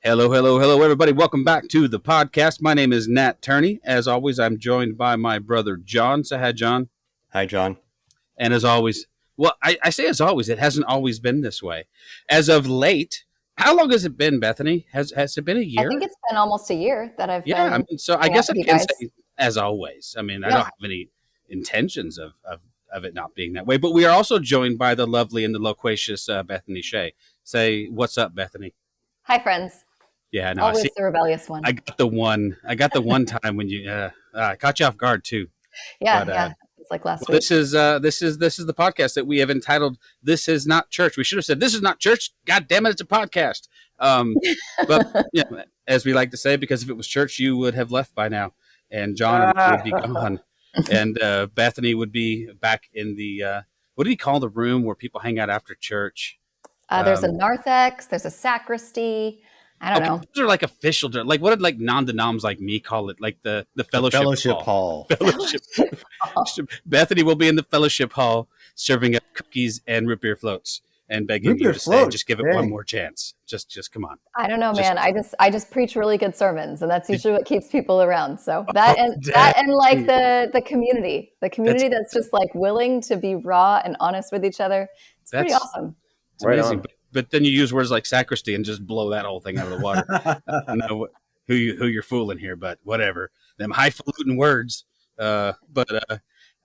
Hello, hello, hello, everybody. Welcome back to the podcast. My name is Nat Turney. As always, I'm joined by my brother, John. Say hi, John. Hi, John. And as always, I say as always, it hasn't always been this way. As of late, how long has it been, Bethany? Has it been a I year? think it's been almost a year that I've Yeah, been so I hanging out guess I with you can guys. say as always. I mean, I don't Yeah. have any intentions of it not being that way. But we are also joined by the lovely and the loquacious Bethany Shea. Say, what's up, Bethany? Hi, friends. Yeah, no, Always see, the rebellious one. I got the one time when you caught you off guard too. Yeah. It's like last Well, week. this is the podcast that we have entitled "This Is Not Church." We should have said "This is not church." God damn it, it's a podcast. But yeah, as we like to say, because if it was church, you would have left by now, and John and I would be gone, and Bethany would be back in the what do you call the room where people hang out after church? There's a narthex. There's a sacristy. I don't know. Those are like official, like what did like non-denoms like me call it? Like the fellowship hall. Fellowship. Bethany will be in the fellowship hall serving up cookies and root beer floats and begging you to say, just give it one more chance. Just come on. I don't know, man. I just preach really good sermons, and that's usually what keeps people around. So that and like the community that's just like willing to be raw and honest with each other. It's pretty awesome. It's amazing. But then you use words like sacristy and just blow that whole thing out of the water. I know who you're fooling here, but whatever. Them highfalutin words. But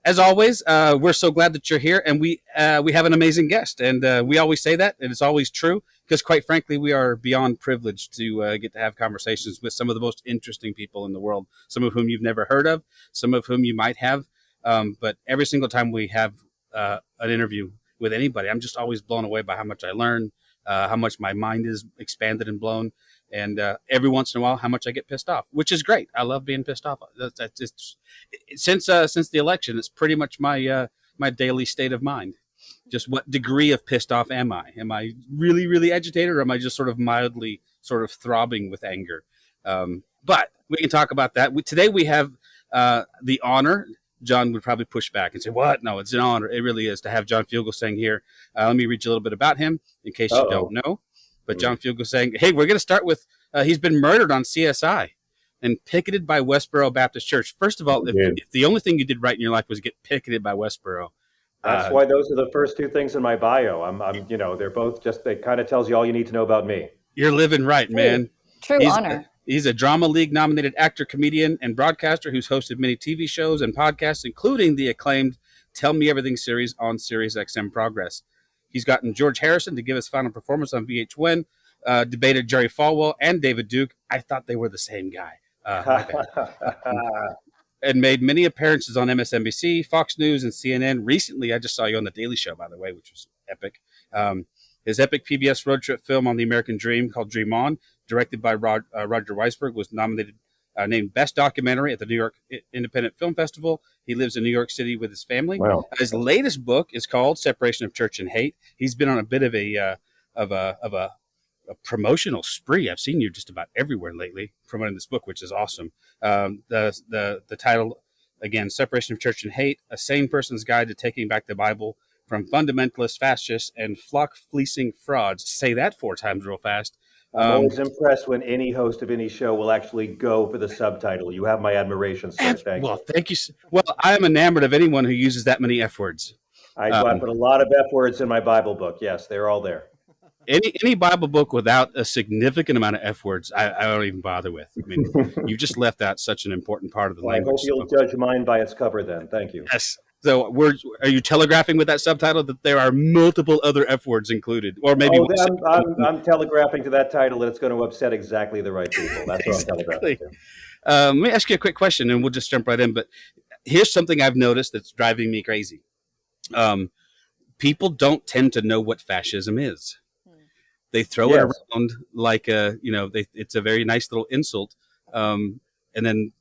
as always, we're so glad that you're here, and we have an amazing guest, and we always say that, and it's always true because, quite frankly, we are beyond privileged to get to have conversations with some of the most interesting people in the world. Some of whom you've never heard of, some of whom you might have, but every single time we have an interview with anybody, I'm just always blown away by how much I learn, how much my mind is expanded and blown, and every once in a while, how much I get pissed off, which is great. I love being pissed off. Since the election, it's pretty much my my daily state of mind. Just what degree of pissed off am I? Am I really, really agitated, or am I just sort of mildly sort of throbbing with anger? But we can talk about that. Today we have the honor. John would probably push back and say, "What? No, it's an honor. It really is to have John Fugelsang here." Let me read you a little bit about him in case you don't know. But John Fugelsang, hey, we're going to start with he's been murdered on CSI and picketed by Westboro Baptist Church. First of all, if the only thing you did right in your life was get picketed by Westboro, that's why those are the first two things in my bio. I'm they're both just, it kind of tells you all you need to know about me. You're living right, man. True honor. He's a Drama League nominated actor, comedian, and broadcaster who's hosted many TV shows and podcasts, including the acclaimed Tell Me Everything series on Sirius XM Progress. He's gotten George Harrison to give his final performance on VH1, debated Jerry Falwell and David Duke. I thought they were the same guy. And made many appearances on MSNBC, Fox News, and CNN. Recently, I just saw you on The Daily Show, by the way, which was epic. His epic PBS road trip film on the American Dream called Dream On, directed by Roger Weisberg, was named Best Documentary at the New York Independent Film Festival. He lives in New York City with his family. Wow. His latest book is called Separation of Church and Hate. He's been on a bit of a promotional spree. I've seen you just about everywhere lately promoting this book, which is awesome. The title, again, Separation of Church and Hate, A Sane Person's Guide to Taking Back the Bible from Fundamentalist, Fascists, and Flock-Fleecing Frauds. Say that 4 times real fast. I'm always impressed when any host of any show will actually go for the subtitle. You have my admiration, sir. Thank you. Thank you. Well, I am enamored of anyone who uses that many F words. I put a lot of F words in my Bible book. Yes, they're all there. Any Bible book without a significant amount of F words, I don't even bother with. I mean, you just left out such an important part of the language. I hope you'll judge mine by its cover then. Thank you. Yes. So are you telegraphing with that subtitle that there are multiple other F words included? Or maybe I'm telegraphing to that title that it's going to upset exactly the right people. That's what I'm telegraphing to. Let me ask you a quick question, and we'll just jump right in. But here's something I've noticed that's driving me crazy. People don't tend to know what fascism is. They throw it around like it's a very nice little insult, and then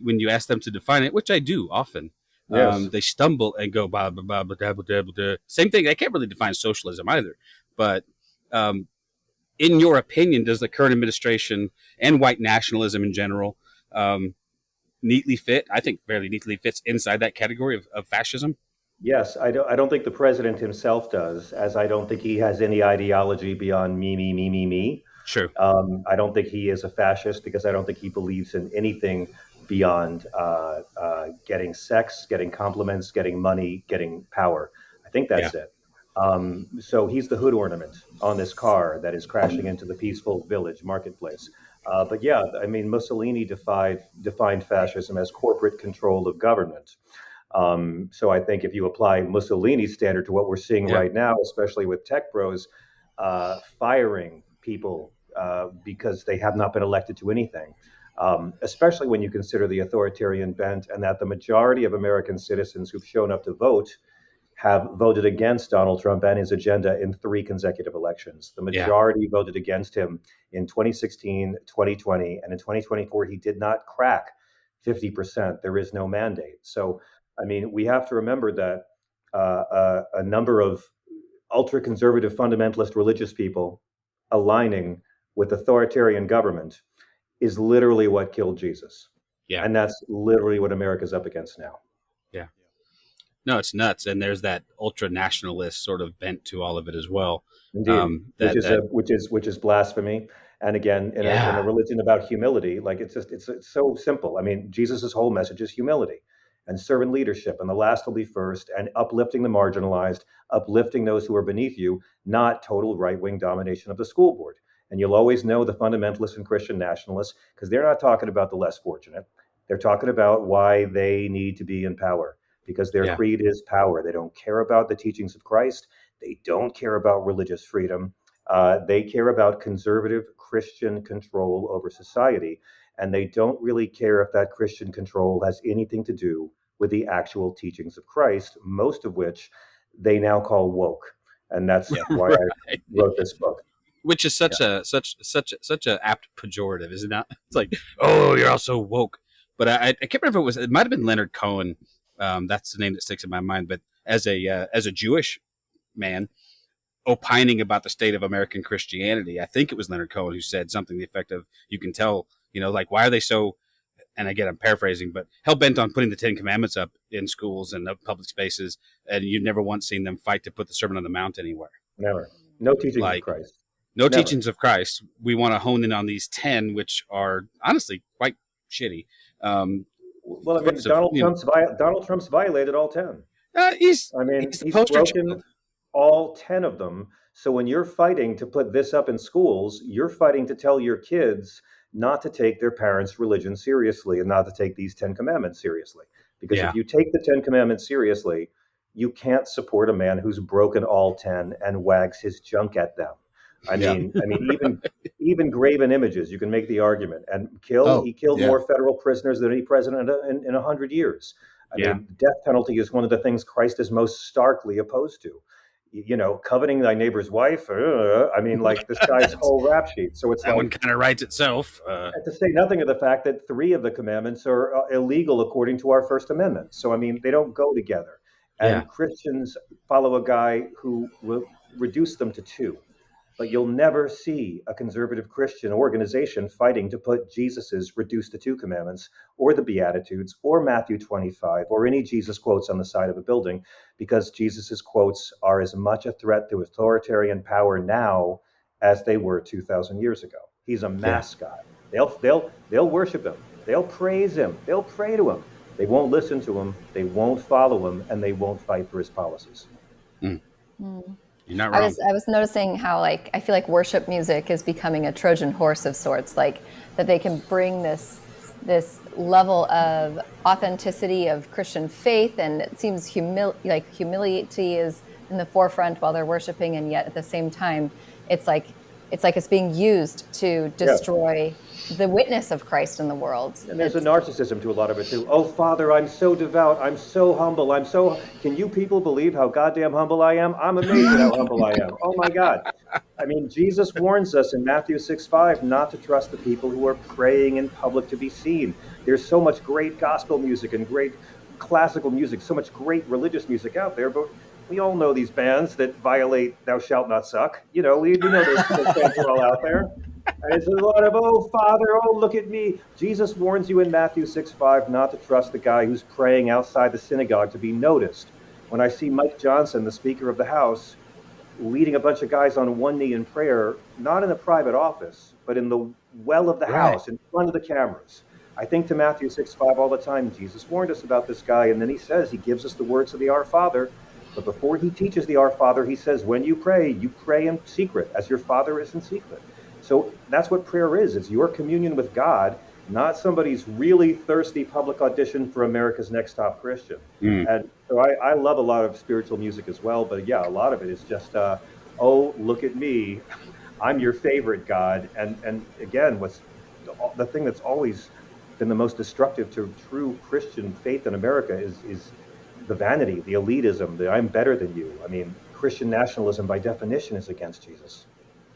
when you ask them to define it, which I do often, they stumble and go blah blah blah blah blah blah blah. Same thing. They can't really define socialism either. But in your opinion, does the current administration and white nationalism in general neatly fit? I think fairly neatly fits inside that category of fascism. Yes, I don't think the president himself does, as I don't think he has any ideology beyond me. True. I don't think he is a fascist because I don't think he believes in anything beyond getting sex, getting compliments, getting money, getting power. I think Yeah. that's it. So he's the hood ornament on this car that is crashing into the peaceful village marketplace. But yeah, I mean, Mussolini defined fascism as corporate control of government. So I think if you apply Mussolini's standard to what we're seeing Yeah. right now, especially with tech bros firing people because they have not been elected to anything, especially when you consider the authoritarian bent and that the majority of American citizens who've shown up to vote have voted against Donald Trump and his agenda in 3 consecutive elections. The Yeah. majority voted against him in 2016, 2020, and in 2024, he did not crack 50%. There is no mandate. So, I mean, we have to remember that a number of ultra conservative fundamentalist religious people aligning with authoritarian government is literally what killed Jesus. Yeah. And that's literally what America's up against now. Yeah. No, it's nuts, and there's that ultra nationalist sort of bent to all of it as well. Indeed, which is blasphemy. And again, in a Yeah. religion about humility, like it's so simple. I mean, Jesus's whole message is humility and servant leadership, and the last will be first, and uplifting the marginalized, uplifting those who are beneath you, not total right wing domination of the school board. And you'll always know the fundamentalists and Christian nationalists because they're not talking about the less fortunate. They're talking about why they need to be in power because their Yeah. creed is power. They don't care about the teachings of Christ. They don't care about religious freedom. They care about conservative Christian control over society. And they don't really care if that Christian control has anything to do with the actual teachings of Christ, most of which they now call woke. And that's why I Right. wrote this book. Which is such a apt pejorative, is it not? It's like, oh, you're all so woke. But I can't remember if it might have been Leonard Cohen. That's the name that sticks in my mind. But as a Jewish man opining about the state of American Christianity, I think it was Leonard Cohen who said something to the effect of, you can tell, like, why are they so, and again, I'm paraphrasing, but hell bent on putting the 10 Commandments up in schools and public spaces, and you've never once seen them fight to put the Sermon on the Mount anywhere. Never. No teachings of Like, Christ. no Never. teachings of Christ. We want to hone in on these 10, which are honestly quite shitty. Well, I mean, Donald Trump's violated all 10. He's the He's poster broken child. all 10 of them. So when you're fighting to put this up in schools, you're fighting to tell your kids not to take their parents' religion seriously and not to take these 10 Commandments seriously. Because Yeah. if you take the 10 Commandments seriously, you can't support a man who's broken all 10 and wags his junk at them. I mean, even graven images, you can make the argument. And he killed more federal prisoners than any president in 100 years. I mean, the death penalty is one of the things Christ is most starkly opposed to. Coveting thy neighbor's wife. Like this guy's whole rap sheet. So it's that one kind of writes itself. and to say nothing of the fact that 3 of the commandments are illegal according to our First Amendment. So I mean, they don't go together. And Christians follow a guy who will reduce them to 2. But you'll never see a conservative Christian organization fighting to put Jesus's reduced to 2 commandments or the Beatitudes or Matthew 25 or any Jesus quotes on the side of a building, because Jesus's quotes are as much a threat to authoritarian power now as they were 2,000 years ago. He's a mascot. They'll worship him. They'll praise him. They'll pray to him. They won't listen to him. They won't follow him, and they won't fight for his policies. You're not wrong. I was noticing how, like, I feel like worship music is becoming a Trojan horse of sorts, like that they can bring this level of authenticity of Christian faith, and it seems humility is in the forefront while they're worshiping, and yet at the same time, it's like it's being used to destroy the witness of Christ in the world. And there's a narcissism to a lot of it too. Oh, Father, I'm so devout. I'm so humble. Can you people believe how goddamn humble I am? I'm amazed at how humble I am. Oh my God. I mean, Jesus warns us in Matthew 6:5 not to trust the people who are praying in public to be seen. There's so much great gospel music and great classical music, so much great religious music out there, but we all know these bands that violate "Thou shalt not suck." We know those bands are all out there. And it's a lot of, oh, Father, oh, look at me. Jesus warns you in Matthew 6:5 not to trust the guy who's praying outside the synagogue to be noticed. When I see Mike Johnson, the Speaker of the House, leading a bunch of guys on one knee in prayer, not in a private office, but in the well of the house, in front of the cameras. I think to Matthew 6:5 all the time, Jesus warned us about this guy. And then he says, he gives us the words of the Our Father. But before he teaches the Our Father, he says, when you pray in secret, as your Father is in secret. So that's what prayer is. It's your communion with God, not somebody's really thirsty public audition for America's Next Top Christian. And so I love a lot of spiritual music as well. But yeah, a lot of it is just, oh, look at me. I'm your favorite, God. And again, what's the thing that's always been the most destructive to true Christian faith in America is the vanity, the elitism, the I'm better than you. I mean, Christian nationalism by definition is against Jesus.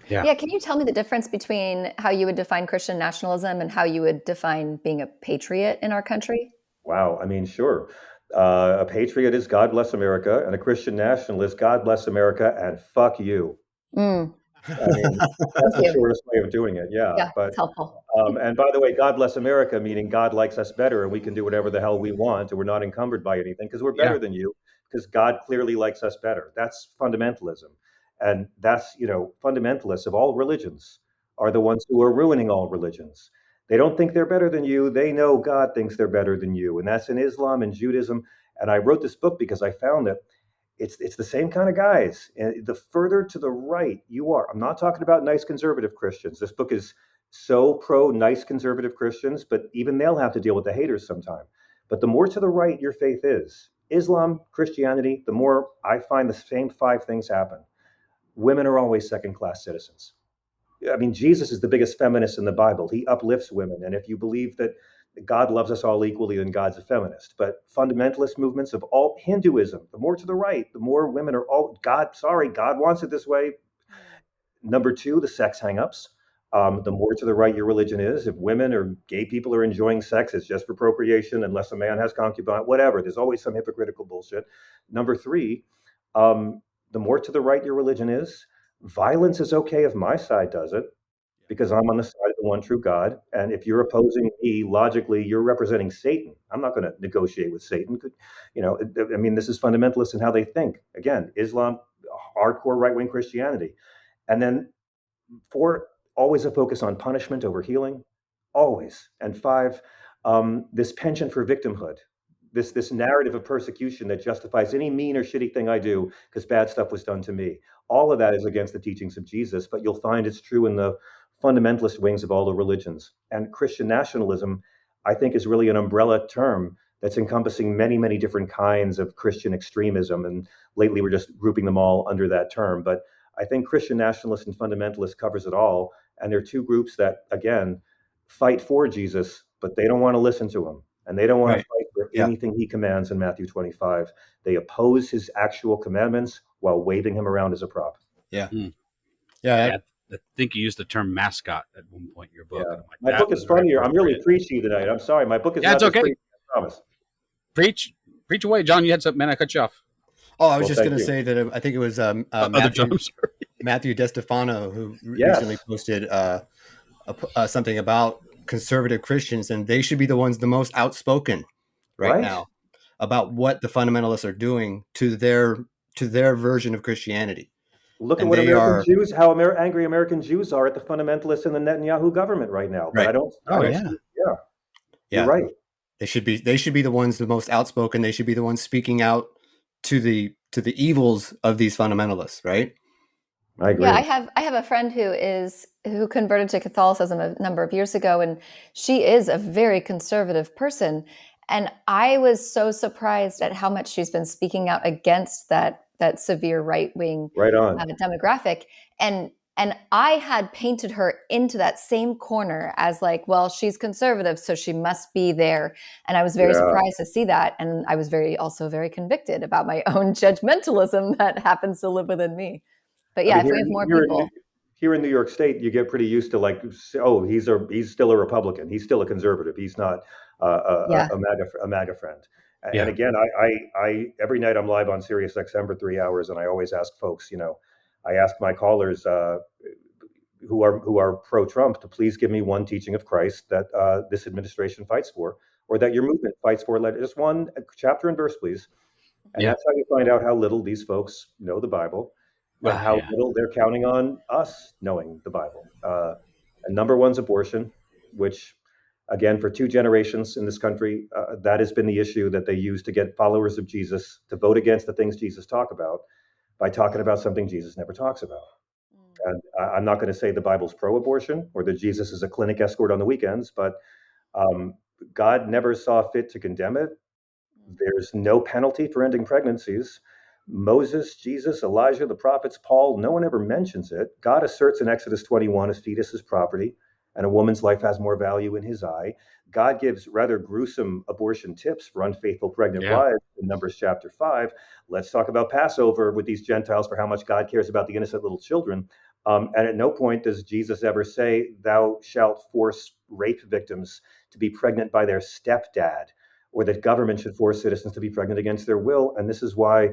Yeah. Can you tell me the difference between how you would define Christian nationalism and how you would define being a patriot in our country? Wow. I mean, sure. A patriot is God bless America, and a Christian nationalist, God bless America, and fuck you. Mm. I mean, Thank that's the you. shortest way of doing it. Yeah. Yeah, But it's helpful. and by the way, God bless America, meaning God likes us better and we can do whatever the hell we want and we're not encumbered by anything because we're better than you, because God clearly likes us better. That's fundamentalism. And that's, fundamentalists of all religions are the ones who are ruining all religions. They don't think they're better than you. They know God thinks they're better than you. And that's in Islam and Judaism. And I wrote this book because I found that it's the same kind of guys. And the further to the right you are, I'm not talking about nice conservative Christians. This book is so pro nice conservative Christians, but even they'll have to deal with the haters sometime. But the more to the right your faith is, Islam, Christianity, the more I find the same five things happen. Women are always second class citizens. I mean, Jesus is the biggest feminist in the Bible. He uplifts women. And if you believe that God loves us all equally, then God's a feminist. But fundamentalist movements of all Hinduism, the more to the right, the more women are all God wants it this way. Number two, the sex hangups. The more to the right your religion is, if women or gay people are enjoying sex, it's just for procreation, unless a man has concubine, whatever. There's always some hypocritical bullshit. Number three, the more to the right your religion is, violence is okay if my side does it, because I'm on the side of the one true God. And if you're opposing me, logically, you're representing Satan. I'm not going to negotiate with Satan. I mean, this is fundamentalist in how they think. Again, Islam, hardcore right wing Christianity. And then four, always a focus on punishment over healing, always. And five, this penchant for victimhood, this narrative of persecution that justifies any mean or shitty thing I do because bad stuff was done to me. All of that is against the teachings of Jesus, but you'll find it's true in the fundamentalist wings of all the religions. And Christian nationalism, I think, is really an umbrella term that's encompassing many, many different kinds of Christian extremism. And lately, we're just grouping them all under that term. But I think Christian nationalist and fundamentalist covers it all. And they're two groups that, again, fight for Jesus, but they don't want to listen to him. And they don't want to fight for anything he commands in Matthew 25. They oppose his actual commandments while waving him around as a prop. Yeah. I think you used the term mascot at one point in your book. Yeah. And I'm like, my book is funnier. I'm really preachy tonight. I'm sorry. My book is not okay. preachy, I promise. Preach away, John. You had something, man. I cut you off. Oh, I was just going to say that I think it was Matthew DeStefano who recently posted something about conservative Christians, and they should be the ones the most outspoken right now about what the fundamentalists are doing to their version of Christianity. Look at what how angry American Jews are at the fundamentalists in the Netanyahu government right now. But I don't. You're right. They should be the ones the most outspoken. They should be the ones speaking out to the evils of these fundamentalists, right? I agree. Yeah, I have a friend who converted to Catholicism a number of years ago, and she is a very conservative person. And I was so surprised at how much she's been speaking out against that severe right-wing demographic. And I had painted her into that same corner as like, well, she's conservative, so she must be there. And I was very surprised to see that. And I was also very convicted about my own judgmentalism that happens to live within me. But yeah, if we have more people. Here in New York State, you get pretty used to like, oh, he's still a Republican. He's still a conservative. He's not a MAGA friend. And again, I every night I'm live on Sirius XM for 3 hours, and I always ask folks, I ask my callers who are pro-Trump to please give me one teaching of Christ that this administration fights for, or that your movement fights for. Just one chapter and verse, please. And that's how you find out how little these folks know the Bible. and how little they're counting on us knowing the Bible. And number one's abortion, which, again, for 2 generations in this country, that has been the issue that they use to get followers of Jesus to vote against the things Jesus talked about by talking about something Jesus never talks about. And I'm not going to say the Bible's pro-abortion or that Jesus is a clinic escort on the weekends, but God never saw fit to condemn it. There's no penalty for ending pregnancies. Moses, Jesus, Elijah, the prophets, Paul, no one ever mentions it. God asserts in Exodus 21 a fetus is property and a woman's life has more value in his eye. God gives rather gruesome abortion tips for unfaithful pregnant wives in Numbers chapter 5. Let's talk about Passover with these Gentiles for how much God cares about the innocent little children. And at no point does Jesus ever say, thou shalt force rape victims to be pregnant by their stepdad, or that government should force citizens to be pregnant against their will. And this is why,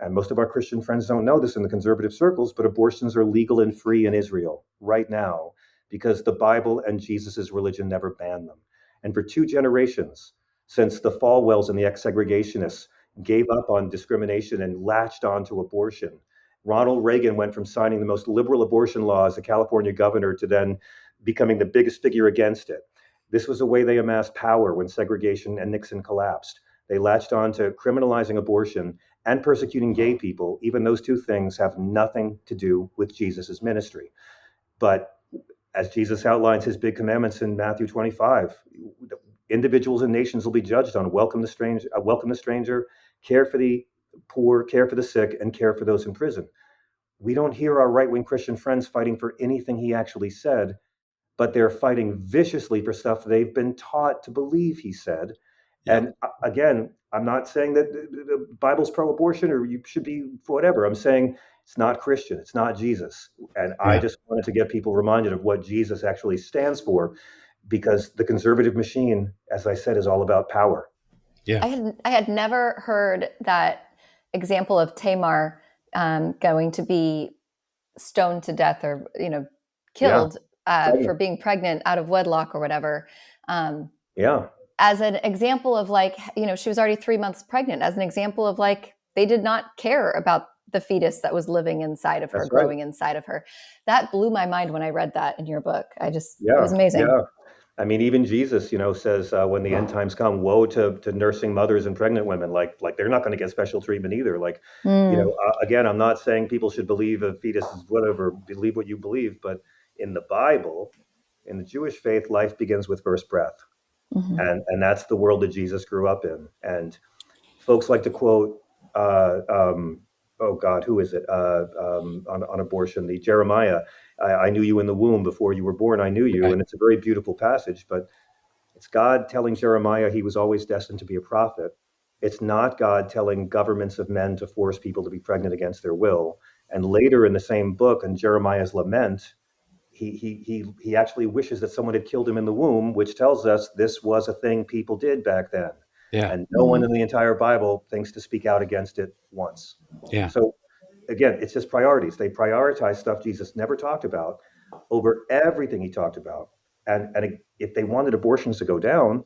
and most of our Christian friends don't know this in the conservative circles, but abortions are legal and free in Israel right now because the Bible and Jesus's religion never banned them. And for 2 generations, since the Falwells and the ex-segregationists gave up on discrimination and latched on to abortion, Ronald Reagan went from signing the most liberal abortion law as a California governor to then becoming the biggest figure against it. This was a way they amassed power when segregation and Nixon collapsed. They latched on to criminalizing abortion and persecuting gay people. Even those 2 things have nothing to do with Jesus's ministry. But as Jesus outlines his big commandments in Matthew 25, individuals and nations will be judged on welcome the stranger, care for the poor, care for the sick, and care for those in prison. We don't hear our right-wing Christian friends fighting for anything he actually said, but they're fighting viciously for stuff they've been taught to believe he said. And again, I'm not saying that the Bible's pro-abortion or you should be whatever. I'm saying it's not Christian. It's not Jesus. And I just wanted to get people reminded of what Jesus actually stands for, because the conservative machine, as I said, is all about power. I had never heard that example of Tamar going to be stoned to death or killed for being pregnant out of wedlock or whatever. As an example of she was already 3 months pregnant, as an example of they did not care about the fetus that was living inside of her, growing inside of her. That blew my mind when I read that in your book. It was amazing. I mean, even Jesus, says when the end times come, woe to nursing mothers and pregnant women. Like they're not going to get special treatment either. Again, I'm not saying people should believe a fetus is whatever, believe what you believe. But in the Bible, in the Jewish faith, life begins with first breath. Mm-hmm. And that's the world that Jesus grew up in. And folks like to quote, oh God, who is it? On abortion, the Jeremiah, I knew you in the womb before you were born. I knew you. Right. And it's a very beautiful passage, but it's God telling Jeremiah he was always destined to be a prophet. It's not God telling governments of men to force people to be pregnant against their will. And later in the same book, in Jeremiah's lament, he actually wishes that someone had killed him in the womb, which tells us this was a thing people did back then. Yeah. And no one in the entire Bible thinks to speak out against it once. Yeah. So again, it's just priorities. They prioritize stuff Jesus never talked about over everything he talked about. And if they wanted abortions to go down,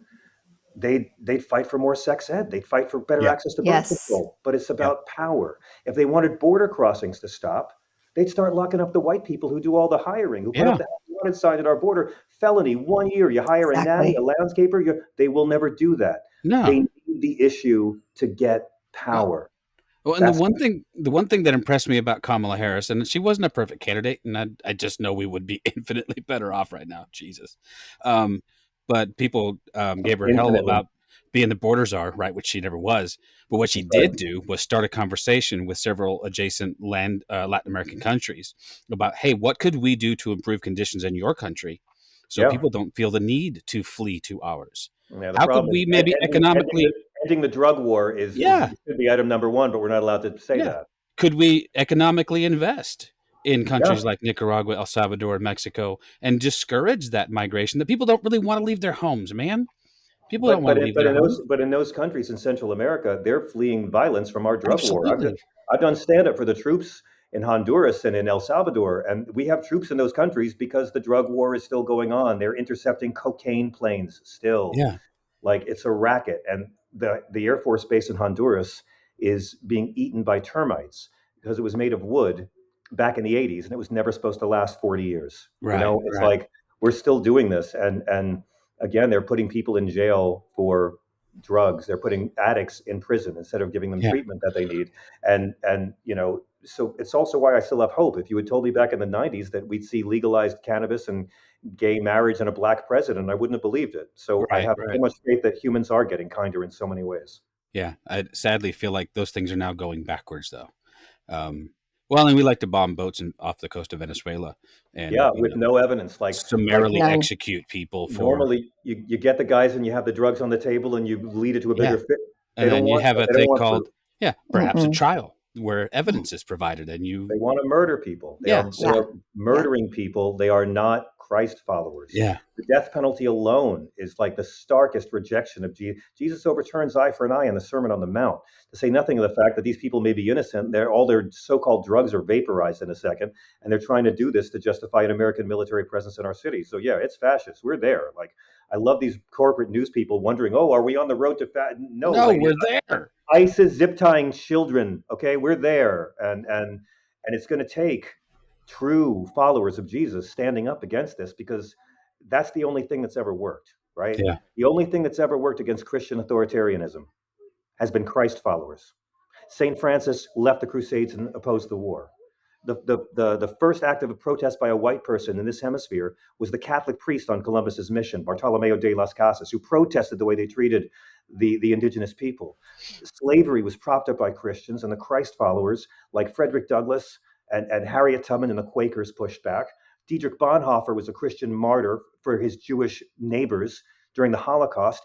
they'd fight for more sex ed. They'd fight for better access to birth control. But it's about power. If they wanted border crossings to stop, they'd start locking up the white people who do all the hiring, who put up the wanted sign at our border. Felony, 1 year, you hire a nanny, a landscaper. They will never do that. No. They need the issue to get power. Well, and the one thing that impressed me about Kamala Harris, and she wasn't a perfect candidate, and I just know we would be infinitely better off right now. Jesus. But people gave her hell about being the border czar, right, which she never was. But what she did do was start a conversation with several adjacent Latin American countries about, hey, what could we do to improve conditions in your country so people don't feel the need to flee to ours? How could we maybe economically... Ending the drug war should be item number one, but we're not allowed to say that. Could we economically invest in countries like Nicaragua, El Salvador, and Mexico and discourage that migration that people don't really want to leave their homes, man? People don't want to leave their homes. But in those countries in Central America, they're fleeing violence from our drug war. Absolutely. I've done stand-up for the troops in Honduras and in El Salvador, and we have troops in those countries because the drug war is still going on. They're intercepting cocaine planes still. Yeah. Like it's a racket. And the Air Force base in Honduras is being eaten by termites because it was made of wood back in the 80s, and it was never supposed to last 40 years. Right, It's right. like we're still doing this, and again, they're putting people in jail for drugs. They're putting addicts in prison instead of giving them treatment that they need. And so it's also why I still have hope. If you had told me back in the 90s that we'd see legalized cannabis and gay marriage and a black president, I wouldn't have believed it. So I have so much faith that humans are getting kinder in so many ways. Yeah, I sadly feel like those things are now going backwards, though. Well, and we like to bomb boats off the coast of Venezuela, and with no evidence, like summarily execute people for. Normally, you get the guys and you have the drugs on the table and you lead it to a bigger fit. And then you have a thing called perhaps a trial where evidence is provided, and they want to murder people. They are murdering people. They are not Christ followers. Yeah. The death penalty alone is like the starkest rejection of Jesus. Jesus overturns eye for an eye in the Sermon on the Mount, to say nothing of the fact that these people may be innocent. All their so-called drugs are vaporized in a second, and they're trying to do this to justify an American military presence in our city. So yeah, it's fascist. We're there. Like, I love these corporate news people wondering, oh, are we on the road to No, we're there. ICE is zip tying children. Okay, we're there, and it's going to take true followers of Jesus standing up against this, because that's the only thing that's ever worked, right? Yeah. The only thing that's ever worked against Christian authoritarianism has been Christ followers. St. Francis left the Crusades and opposed the war. The first act of a protest by a white person in this hemisphere was the Catholic priest on Columbus's mission, Bartolomeo de las Casas, who protested the way they treated the indigenous people. Slavery was propped up by Christians, and the Christ followers like Frederick Douglass and Harriet Tubman and the Quakers pushed back. Dietrich Bonhoeffer was a Christian martyr for his Jewish neighbors during the Holocaust.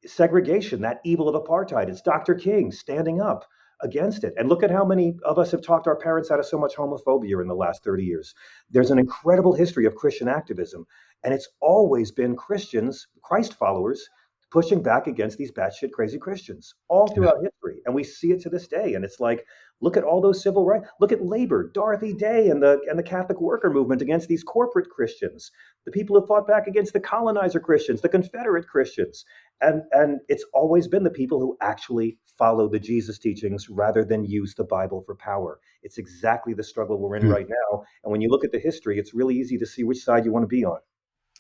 Segregation, that evil of apartheid, it's Dr. King standing up against it. And look at how many of us have talked our parents out of so much homophobia in the last 30 years. There's an incredible history of Christian activism, and it's always been Christians, Christ followers, pushing back against these batshit crazy Christians all throughout history. And we see it to this day. And it's like, look at all those civil rights. Look at labor, Dorothy Day and the Catholic worker movement against these corporate Christians, the people who fought back against the colonizer Christians, the Confederate Christians. And it's always been the people who actually follow the Jesus teachings rather than use the Bible for power. It's exactly the struggle we're in right now. And when you look at the history, it's really easy to see which side you want to be on.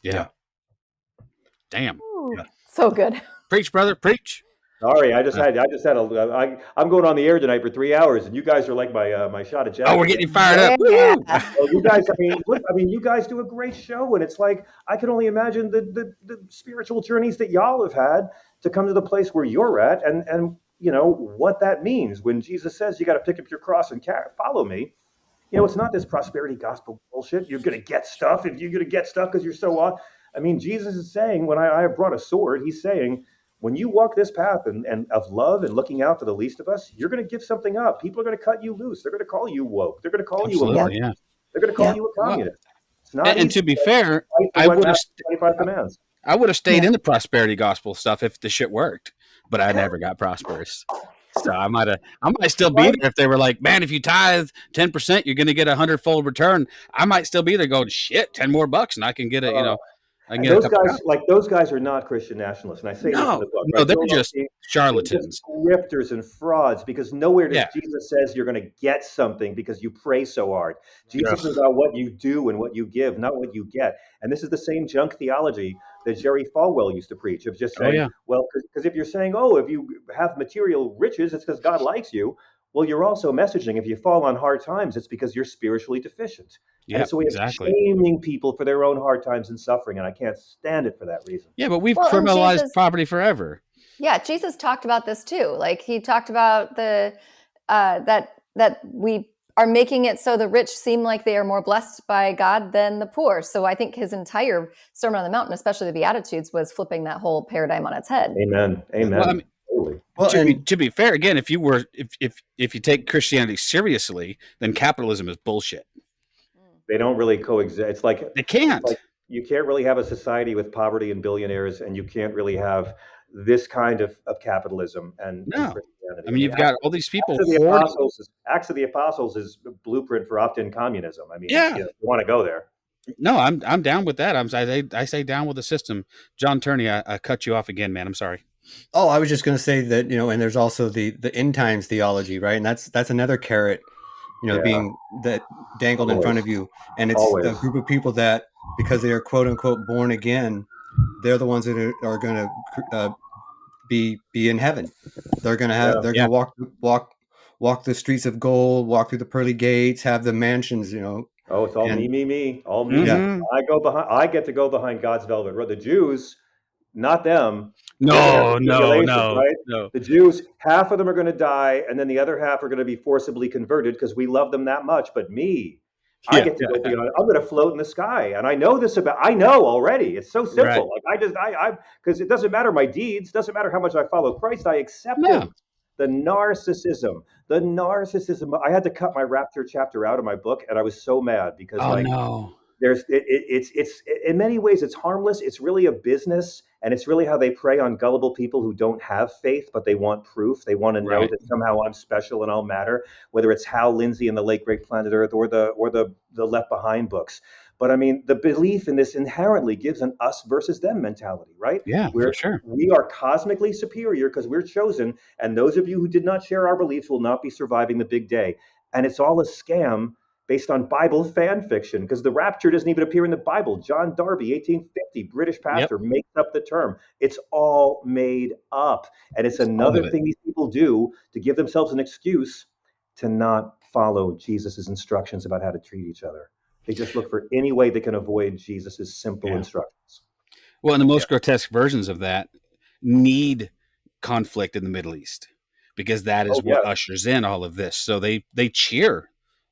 Yeah. Damn. Ooh, so good. Preach, brother, preach. Sorry, I'm going on the air tonight for 3 hours, and you guys are like my shot at Jack. Oh, we're getting fired up. Yeah. Well, you guys, you guys do a great show, and it's like I can only imagine the spiritual journeys that y'all have had to come to the place where you're at, and what that means when Jesus says you got to pick up your cross and follow me. It's not this prosperity gospel bullshit. You're going to get stuff if you're going to get stuff because you're so off. I mean, Jesus is saying, when I have brought a sword, he's saying, when you walk this path and of love and looking out for the least of us, you're going to give something up. People are going to cut you loose. They're going to call you woke. They're going to call you a They're going to call you a communist. It's not. And to be fair, I would have 25 commands. I would have stayed in the prosperity gospel stuff if the shit worked, but I never got prosperous. So I might still be there if they were like, man, if you tithe 10%, you're going to get 100-fold return. I might still be there going, shit, $10 more and I can get a, those guys are not Christian nationalists, and I say this in the book. No, they're just charlatans, grifters, and frauds. Because nowhere does Jesus says you're going to get something because you pray so hard. Jesus is about what you do and what you give, not what you get. And this is the same junk theology that Jerry Falwell used to preach of just saying, well, because if you're saying, if you have material riches, it's because God likes you. Well, you're also messaging if you fall on hard times, it's because you're spiritually deficient. And so we have shaming people for their own hard times and suffering, and I can't stand it for that reason. Yeah, but we've criminalized poverty forever. Yeah, Jesus talked about this too. Like he talked about the that we are making it so the rich seem like they are more blessed by God than the poor. So I think his entire Sermon on the Mount, especially the Beatitudes, was flipping that whole paradigm on its head. Amen. Well, I mean, to be fair, again, if you take Christianity seriously, then capitalism is bullshit. They don't really coexist. It's like they can't. You can't really have a society with poverty and billionaires, and you can't really have this kind of capitalism and Christianity. I mean, you've got all these people. Acts of the Apostles is a blueprint for opt-in communism. I mean, you want to go there. No, I'm down with that. I say down with the system. John Turney, I cut you off again, man. I'm sorry. Oh, I was just going to say that, and there's also the end times theology, right? And that's another carrot being that dangled in front of you. And it's a group of people that, because they are quote unquote born again, they're the ones that are going to be in heaven. They're going to they're going to walk the streets of gold, walk through the pearly gates, have the mansions, Oh, it's all me, all me. Mm-hmm. I get to go behind God's velvet rope. The Jews, not them. No. Right? The Jews, half of them are going to die, and then the other half are going to be forcibly converted because we love them that much. But me, I get to go beyond. I'm going to float in the sky, and I know already. It's so simple. Right. Like because it doesn't matter my deeds, doesn't matter how much I follow Christ. I accept Him. The narcissism. I had to cut my rapture chapter out of my book, and I was so mad because it's in many ways it's harmless. It's really a business, and it's really how they prey on gullible people who don't have faith, but they want proof. They want to know that somehow I'm special and I'll matter. Whether it's Hal Lindsey and the Late Great Planet Earth, or the Left Behind books. But I mean, the belief in this inherently gives an us versus them mentality, right? Yeah, for sure. We are cosmically superior because we're chosen, and those of you who did not share our beliefs will not be surviving the big day. And it's all a scam based on Bible fan fiction, because the rapture doesn't even appear in the Bible. John Darby, 1850, British pastor, makes up the term. It's all made up. And it's another thing these people do to give themselves an excuse to not follow Jesus's instructions about how to treat each other. They just look for any way they can avoid Jesus's simple instructions. Well, and the most grotesque versions of that need conflict in the Middle East, because that is what ushers in all of this. So they cheer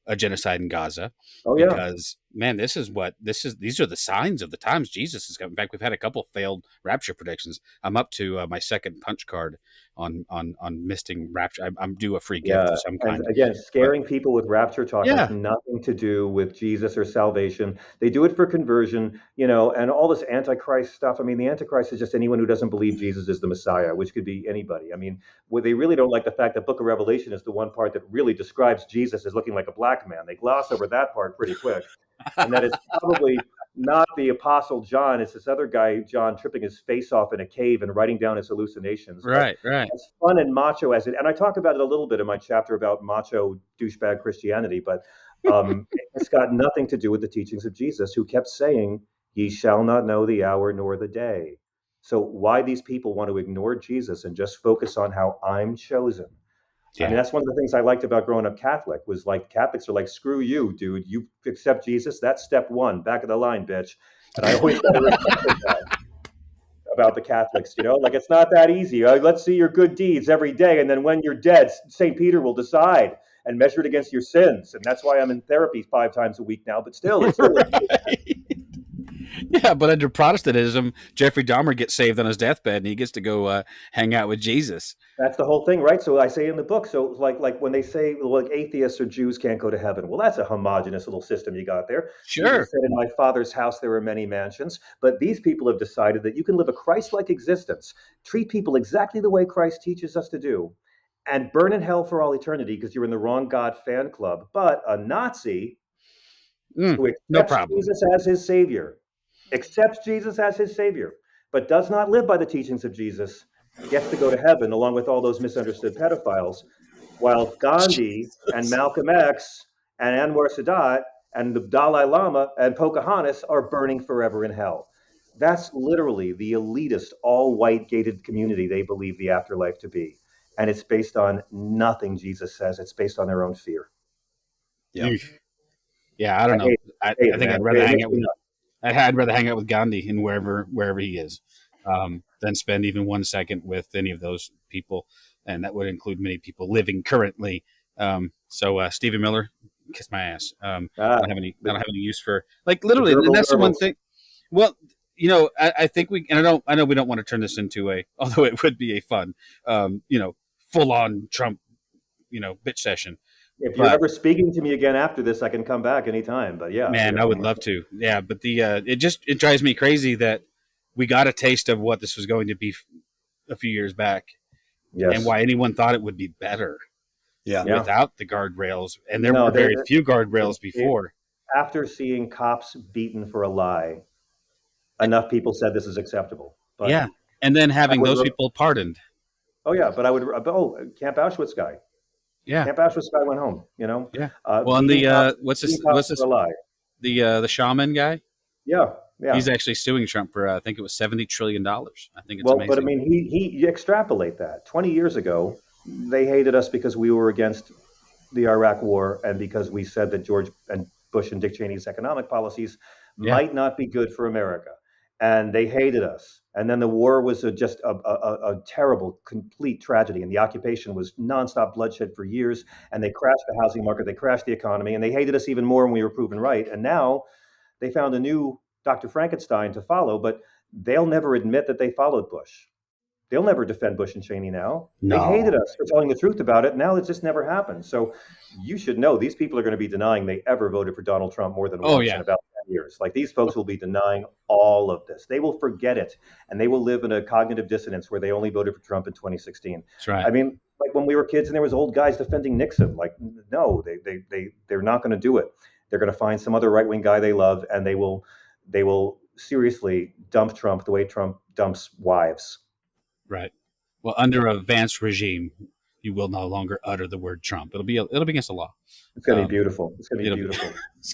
a genocide in Gaza because, man, these are the signs of the times. Jesus is coming. In fact, we've had a couple failed rapture predictions. I'm up to my second punch card on missing rapture. I'm due a free gift of some kind. And again, scaring people with rapture talk has nothing to do with Jesus or salvation. They do it for conversion, and all this Antichrist stuff. I mean, the Antichrist is just anyone who doesn't believe Jesus is the Messiah, which could be anybody. I mean, they really don't like the fact that Book of Revelation is the one part that really describes Jesus as looking like a black man. They gloss over that part pretty quick. And that it's probably not the Apostle John. It's this other guy, John, tripping his face off in a cave and writing down his hallucinations. Right. As fun and macho as it, and I talk about it a little bit in my chapter about macho douchebag Christianity, but it's got nothing to do with the teachings of Jesus, who kept saying, "Ye shall not know the hour nor the day." So why these people want to ignore Jesus and just focus on how I'm chosen? I mean, that's one of the things I liked about growing up Catholic, was like Catholics are like, screw you, dude. You accept Jesus. That's step one. Back of the line, bitch. And I always respected that about the Catholics, like, it's not that easy. Let's see your good deeds every day. And then when you're dead, St. Peter will decide and measure it against your sins. And that's why I'm in therapy 5 times a week now. But still, it's still Yeah, but under Protestantism, Jeffrey Dahmer gets saved on his deathbed, and he gets to go hang out with Jesus. That's the whole thing, right? So I say in the book, so like when they say, like, atheists or Jews can't go to heaven, well, that's a homogenous little system you got there. Sure. Jesus said, in my Father's house there are many mansions, but these people have decided that you can live a Christ-like existence, treat people exactly the way Christ teaches us to do, and burn in hell for all eternity because you're in the wrong God fan club. But a Nazi who accepts Jesus as his savior, but does not live by the teachings of Jesus, gets to go to heaven along with all those misunderstood pedophiles, while Gandhi and Malcolm X and Anwar Sadat and the Dalai Lama and Pocahontas are burning forever in hell. That's literally the elitist, all-white gated community they believe the afterlife to be. And it's based on nothing Jesus says. It's based on their own fear. Yeah, I don't know. I think I'd rather hang out with I'd rather hang out with Gandhi and wherever he is, than spend even 1 second with any of those people, and that would include many people living currently. So Stephen Miller, kiss my ass. I don't have any use for, like, literally. And that's the one thing. Well, I think I know we don't want to turn this into although it would be a fun, full on Trump, bitch session. If you're ever speaking to me again after this, I can come back anytime. But yeah, man, I would love to. Yeah, but it drives me crazy that we got a taste of what this was going to be a few years back, and why anyone thought it would be better. Without the guardrails, and there were very few guardrails before. After seeing cops beaten for a lie, enough people said this is acceptable. But and then having those people pardoned. Oh yeah, but I would. Camp Auschwitz guy. Yeah. Camp Ashley guy went home. Yeah. Well, and what's this the shaman guy? Yeah. He's actually suing Trump for I think it was $70 trillion. I think it's well, amazing. but I mean, he extrapolate that. 20 years ago, they hated us because we were against the Iraq War and because we said that George and Bush and Dick Cheney's economic policies might not be good for America, and they hated us. And then the war was just a terrible, complete tragedy, and the occupation was nonstop bloodshed for years. And they crashed the housing market, they crashed the economy, and they hated us even more when we were proven right. And now they found a new Dr. Frankenstein to follow, but they'll never admit that they followed Bush. They'll never defend Bush and Cheney now. No. They hated us for telling the truth about it. Now it just never happened. So you should know these people are going to be denying they ever voted for Donald Trump more than once in about 10 years. Like these folks will be denying all of this. They will forget it, and they will live in a cognitive dissonance where they only voted for Trump in 2016. That's right. I mean, like when we were kids and there was old guys defending Nixon, like, no, they're not going to do it. They're going to find some other right-wing guy they love, and they will seriously dump Trump the way Trump dumps wives. Right. Well, under a Vance regime, you will no longer utter the word Trump. It'll be against the law. It's going to be beautiful. It's going to be beautiful.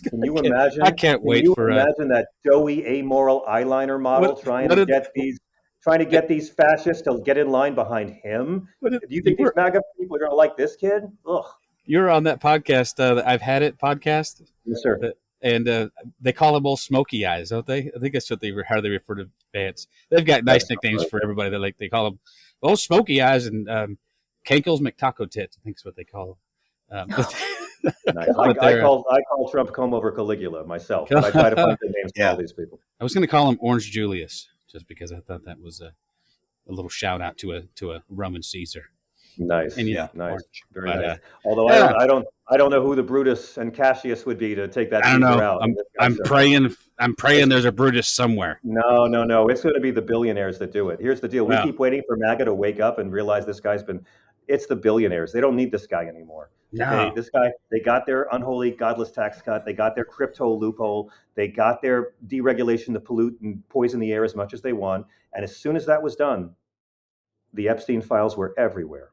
Can you imagine? I can't wait for imagine that doughy, amoral eyeliner model trying to get these fascists to get in line behind him. Do you think these MAGA people are going to like this kid? Ugh. You're on that podcast, the I've Had It podcast. Yes, sir. And they call them all Smoky Eyes, don't they? I think that's how they refer to Vance. They've got nice nicknames for everybody. They call them Smoky Eyes and Kankles McTaco Tits. I think is what they call them. Nice. I call Trump comb over Caligula myself. I try to find good names for all these people. I was going to call him Orange Julius just because I thought that was a little shout out to a Roman Caesar. Nice. And nice. Orange. Very nice. Although I don't know who the Brutus and Cassius would be to take that Caesar out. I'm praying there's a Brutus somewhere. No. It's going to be the billionaires that do it. Here's the deal. We keep waiting for MAGA to wake up and realize this guy's it's the billionaires. They don't need this guy anymore. No. They got their unholy, godless tax cut. They got their crypto loophole. They got their deregulation to pollute and poison the air as much as they want. And as soon as that was done, the Epstein files were everywhere.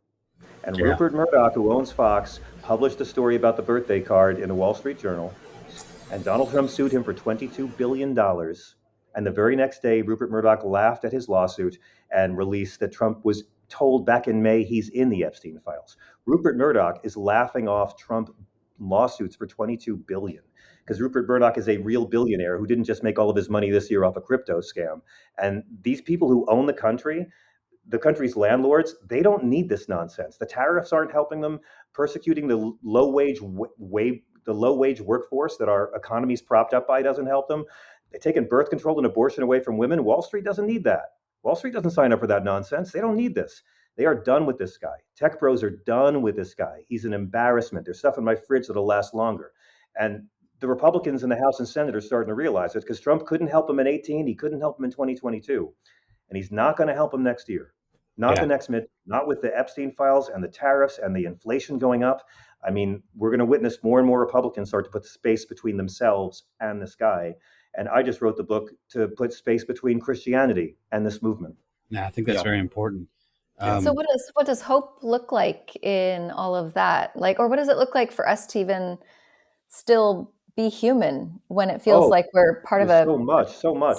And Rupert Murdoch, who owns Fox, published a story about the birthday card in the Wall Street Journal. And Donald Trump sued him for $22 billion. And the very next day, Rupert Murdoch laughed at his lawsuit and released that Trump was told back in May he's in the Epstein files. Rupert Murdoch is laughing off Trump lawsuits for $22 billion because Rupert Murdoch is a real billionaire who didn't just make all of his money this year off a crypto scam. And these people who own the country's landlords, they don't need this nonsense. The tariffs aren't helping them. Persecuting the low wage workforce that our economy's propped up by doesn't help them. They're taking birth control and abortion away from women. Wall Street doesn't need that. Wall Street doesn't sign up for that nonsense. They don't need this. They are done with this guy. Tech bros are done with this guy. He's an embarrassment. There's stuff in my fridge that'll last longer. And the Republicans in the House and Senate are starting to realize it because Trump couldn't help him in 2018. He couldn't help him in 2022. And he's not going to help him next year. The next mid, not with the Epstein files and the tariffs and the inflation going up. I mean, we're going to witness more and more Republicans start to put space between themselves and this guy. And I just wrote the book to put space between Christianity and this movement. Yeah, I think that's very important. So what does hope look like in all of that? Like, or what does it look like for us to even still be human when it feels like we're part of so much.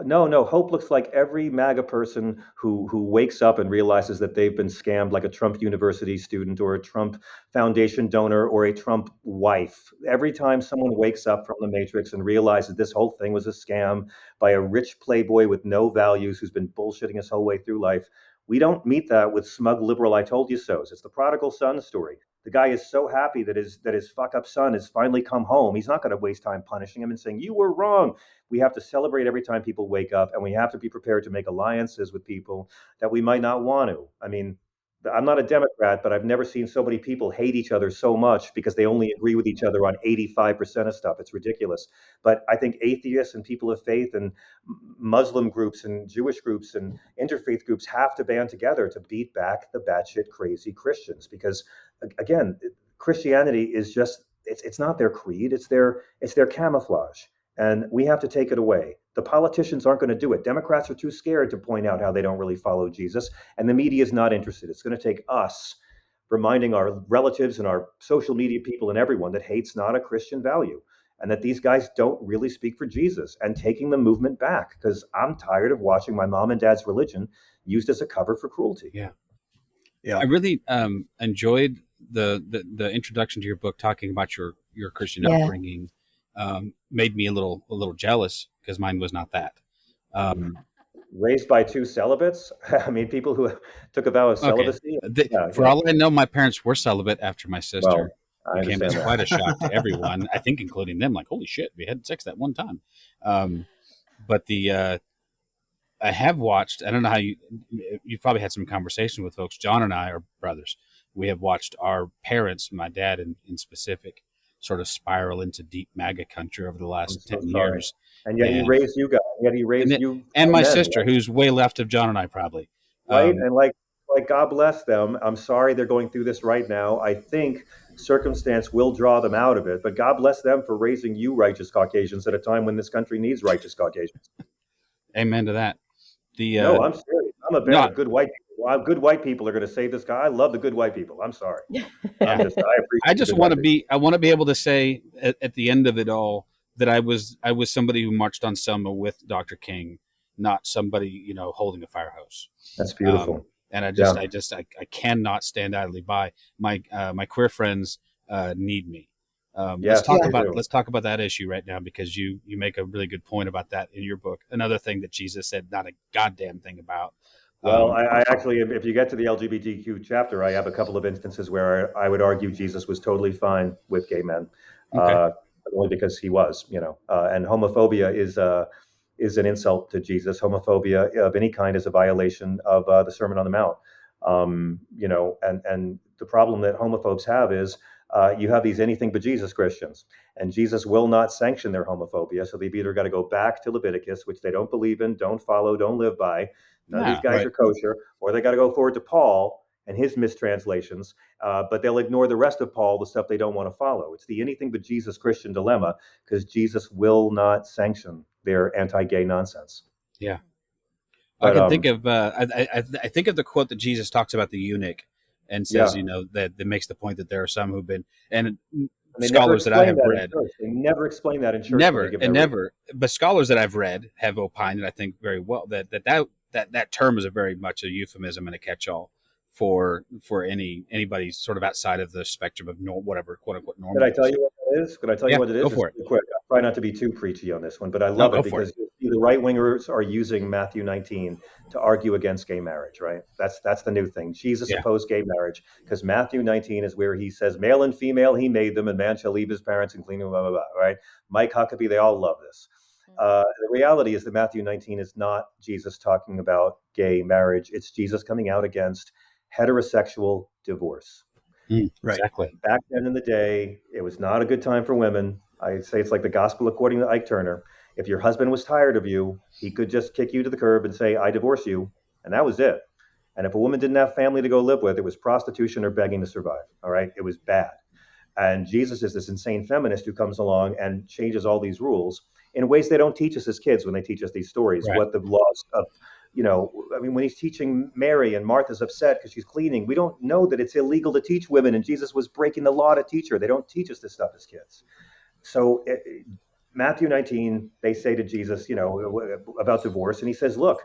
No. Hope looks like every MAGA person who wakes up and realizes that they've been scammed, like a Trump University student or a Trump Foundation donor or a Trump wife. Every time someone wakes up from the Matrix and realizes this whole thing was a scam by a rich playboy with no values who's been bullshitting his whole way through life, we don't meet that with smug liberal I told you so's. It's the prodigal son story. The guy is so happy that his fuck up son has finally come home. He's not going to waste time punishing him and saying, you were wrong. We have to celebrate every time people wake up, and we have to be prepared to make alliances with people that we might not want to. I mean, I'm not a Democrat, but I've never seen so many people hate each other so much because they only agree with each other on 85% of stuff. It's ridiculous. But I think atheists and people of faith and Muslim groups and Jewish groups and interfaith groups have to band together to beat back the batshit crazy Christians. Because again, Christianity is just, it's not their creed, it's their camouflage. And we have to take it away. The politicians aren't going to do it. Democrats are too scared to point out how they don't really follow Jesus. And the media is not interested. It's going to take us reminding our relatives and our social media people and everyone that hate's not a Christian value, and that these guys don't really speak for Jesus, and taking the movement back, because I'm tired of watching my mom and dad's religion used as a cover for cruelty. Yeah. I really enjoyed the introduction to your book, talking about your Christian upbringing. Made me a little jealous, because mine was not that. Raised by two celibates. I mean, people who took a vow of celibacy. For all I know, my parents were celibate after my sister came as quite a shock to everyone, I think, including them. Like, holy shit, we had sex that one time. But I have watched, I don't know how you've probably had some conversation with folks. John and I are brothers. We have watched our parents, my dad in specific, sort of spiral into deep MAGA country over the last 10 years. And yet he raised you guys. Yet he raised you. And my sister, who's way left of John and I, probably. Right. And like God bless them. I'm sorry they're going through this right now. I think circumstance will draw them out of it. But God bless them for raising you righteous Caucasians at a time when this country needs righteous Caucasians. Amen to that. No, I'm serious. I'm a bad good white people. Good white people are going to save this guy. I love the good white people. I'm sorry. I just want to be. I want to be able to say at the end of it all that I was somebody who marched on Selma with Dr. King, not somebody holding a fire hose. That's beautiful. And I cannot stand idly by. My queer friends need me. Let's talk about that issue right now, because you make a really good point about that in your book. Another thing that Jesus said not a goddamn thing about. Well, I actually, if you get to the LGBTQ chapter, I have a couple of instances where I would argue Jesus was totally fine with gay men, only because he was, and homophobia is an insult to Jesus. Homophobia of any kind is a violation of the Sermon on the Mount. And the problem that homophobes have is you have these anything but Jesus Christians, and Jesus will not sanction their homophobia. So they've either got to go back to Leviticus, which they don't believe in, don't follow, don't live by. None of these guys are kosher, or they got to go forward to Paul and his mistranslations, but they'll ignore the rest of Paul, the stuff they don't want to follow. It's the anything but Jesus Christian dilemma, because Jesus will not sanction their anti-gay nonsense. Yeah. But, I can think of I think of the quote that Jesus talks about the eunuch and says, that makes the point that there are some who've been, and scholars that I have read, they never explain that in church. Never. But scholars that I've read have opined, and I think very well, that term is a very much a euphemism and a catch-all for anybody sort of outside of the spectrum of whatever quote unquote normal. Can I tell you what it is? Can I tell you what it is? Go for it. Quick. I try not to be too preachy on this one, but I love it because the right wingers are using Matthew 19 to argue against gay marriage. Right? That's the new thing. Jesus opposed gay marriage because Matthew 19 is where he says, "Male and female, he made them, and man shall leave his parents and cleave." Blah blah blah. Right? Mike Huckabee, they all love this. The reality is that Matthew 19 is not Jesus talking about gay marriage. It's Jesus coming out against heterosexual divorce. Right. Exactly. Back then in the day, it was not a good time for women. I say it's like the gospel according to Ike Turner. If your husband was tired of you, he could just kick you to the curb and say, "I divorce you." And that was it. And if a woman didn't have family to go live with, it was prostitution or begging to survive. All right. It was bad. And Jesus is this insane feminist who comes along and changes all these rules in ways they don't teach us as kids when they teach us these stories, what the laws of, when he's teaching Mary and Martha's upset because she's cleaning, we don't know that it's illegal to teach women, and Jesus was breaking the law to teach her. They don't teach us this stuff as kids. So Matthew 19, they say to Jesus, about divorce, and he says, look,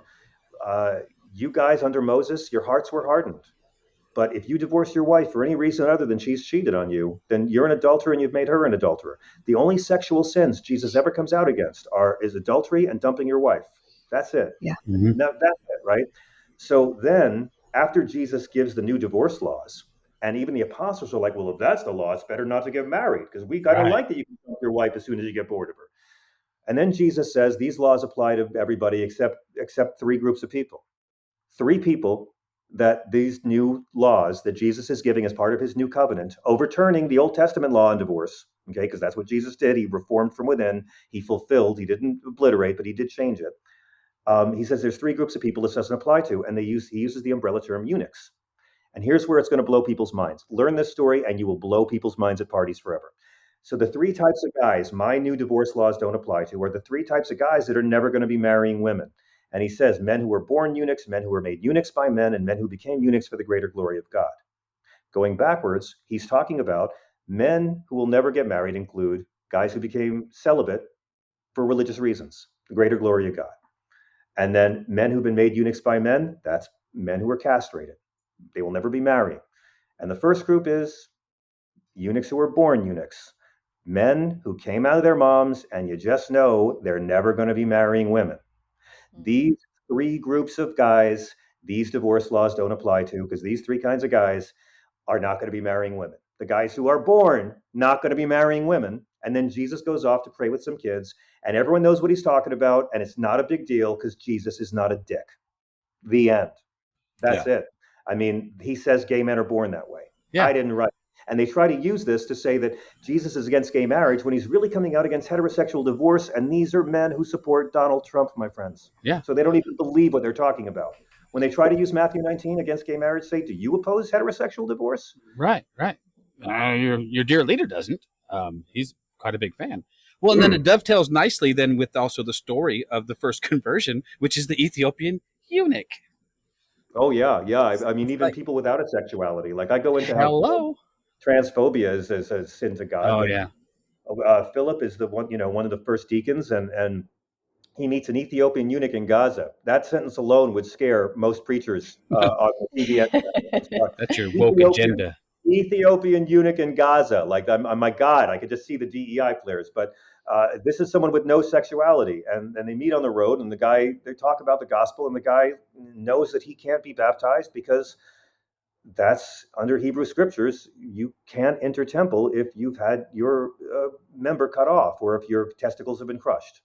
you guys under Moses, your hearts were hardened. But if you divorce your wife for any reason other than she's cheated on you, then you're an adulterer and you've made her an adulterer. The only sexual sins Jesus ever comes out against is adultery and dumping your wife. That's it. Yeah. Mm-hmm. Now, that's it, right? So then after Jesus gives the new divorce laws, and even the apostles are like, well, if that's the law, it's better not to get married because I don't like that you can dump your wife as soon as you get bored of her. And then Jesus says these laws apply to everybody except three groups of people. Three people that these new laws that Jesus is giving as part of his new covenant, overturning the Old Testament law on divorce, okay, because that's what Jesus did. He reformed from within. He fulfilled. He didn't obliterate, but he did change it. He says there's three groups of people this doesn't apply to, and he uses the umbrella term eunuchs. And here's where it's going to blow people's minds. Learn this story, and you will blow people's minds at parties forever. So the three types of guys my new divorce laws don't apply to are the three types of guys that are never going to be marrying women. And he says men who were born eunuchs, men who were made eunuchs by men, and men who became eunuchs for the greater glory of God. Going backwards, he's talking about men who will never get married include guys who became celibate for religious reasons, the greater glory of God. And then men who've been made eunuchs by men, that's men who are castrated. They will never be marrying. And the first group is eunuchs who were born eunuchs, men who came out of their moms, and you just know they're never going to be marrying women. These three groups of guys, these divorce laws don't apply to, because these three kinds of guys are not going to be marrying women. The guys who are born, not going to be marrying women. And then Jesus goes off to pray with some kids, and everyone knows what he's talking about, and it's not a big deal because Jesus is not a dick. The end. That's it. I mean, he says gay men are born that way. I didn't write. And they try to use this to say that Jesus is against gay marriage when he's really coming out against heterosexual divorce. And these are men who support Donald Trump, my friends. So they don't even believe what they're talking about. When they try to use Matthew 19 against gay marriage, say, do you oppose heterosexual divorce? Right. Your dear leader doesn't. He's quite a big fan. Well, and then it dovetails nicely then with also the story of the first conversion, which is the Ethiopian eunuch. Oh, yeah. I mean, even people without a sexuality. Like, I go into how transphobia is a sin to God. Philip is the one, one of the first deacons, and he meets an Ethiopian eunuch in Gaza. That sentence alone would scare most preachers on the TV. That's your woke agenda. Ethiopian eunuch in Gaza. Like, my God, I could just see the DEI flares. But this is someone with no sexuality. And they meet on the road, and they talk about the gospel, and the guy knows that he can't be baptized because that's under Hebrew scriptures. You can't enter temple if you've had your member cut off or if your testicles have been crushed.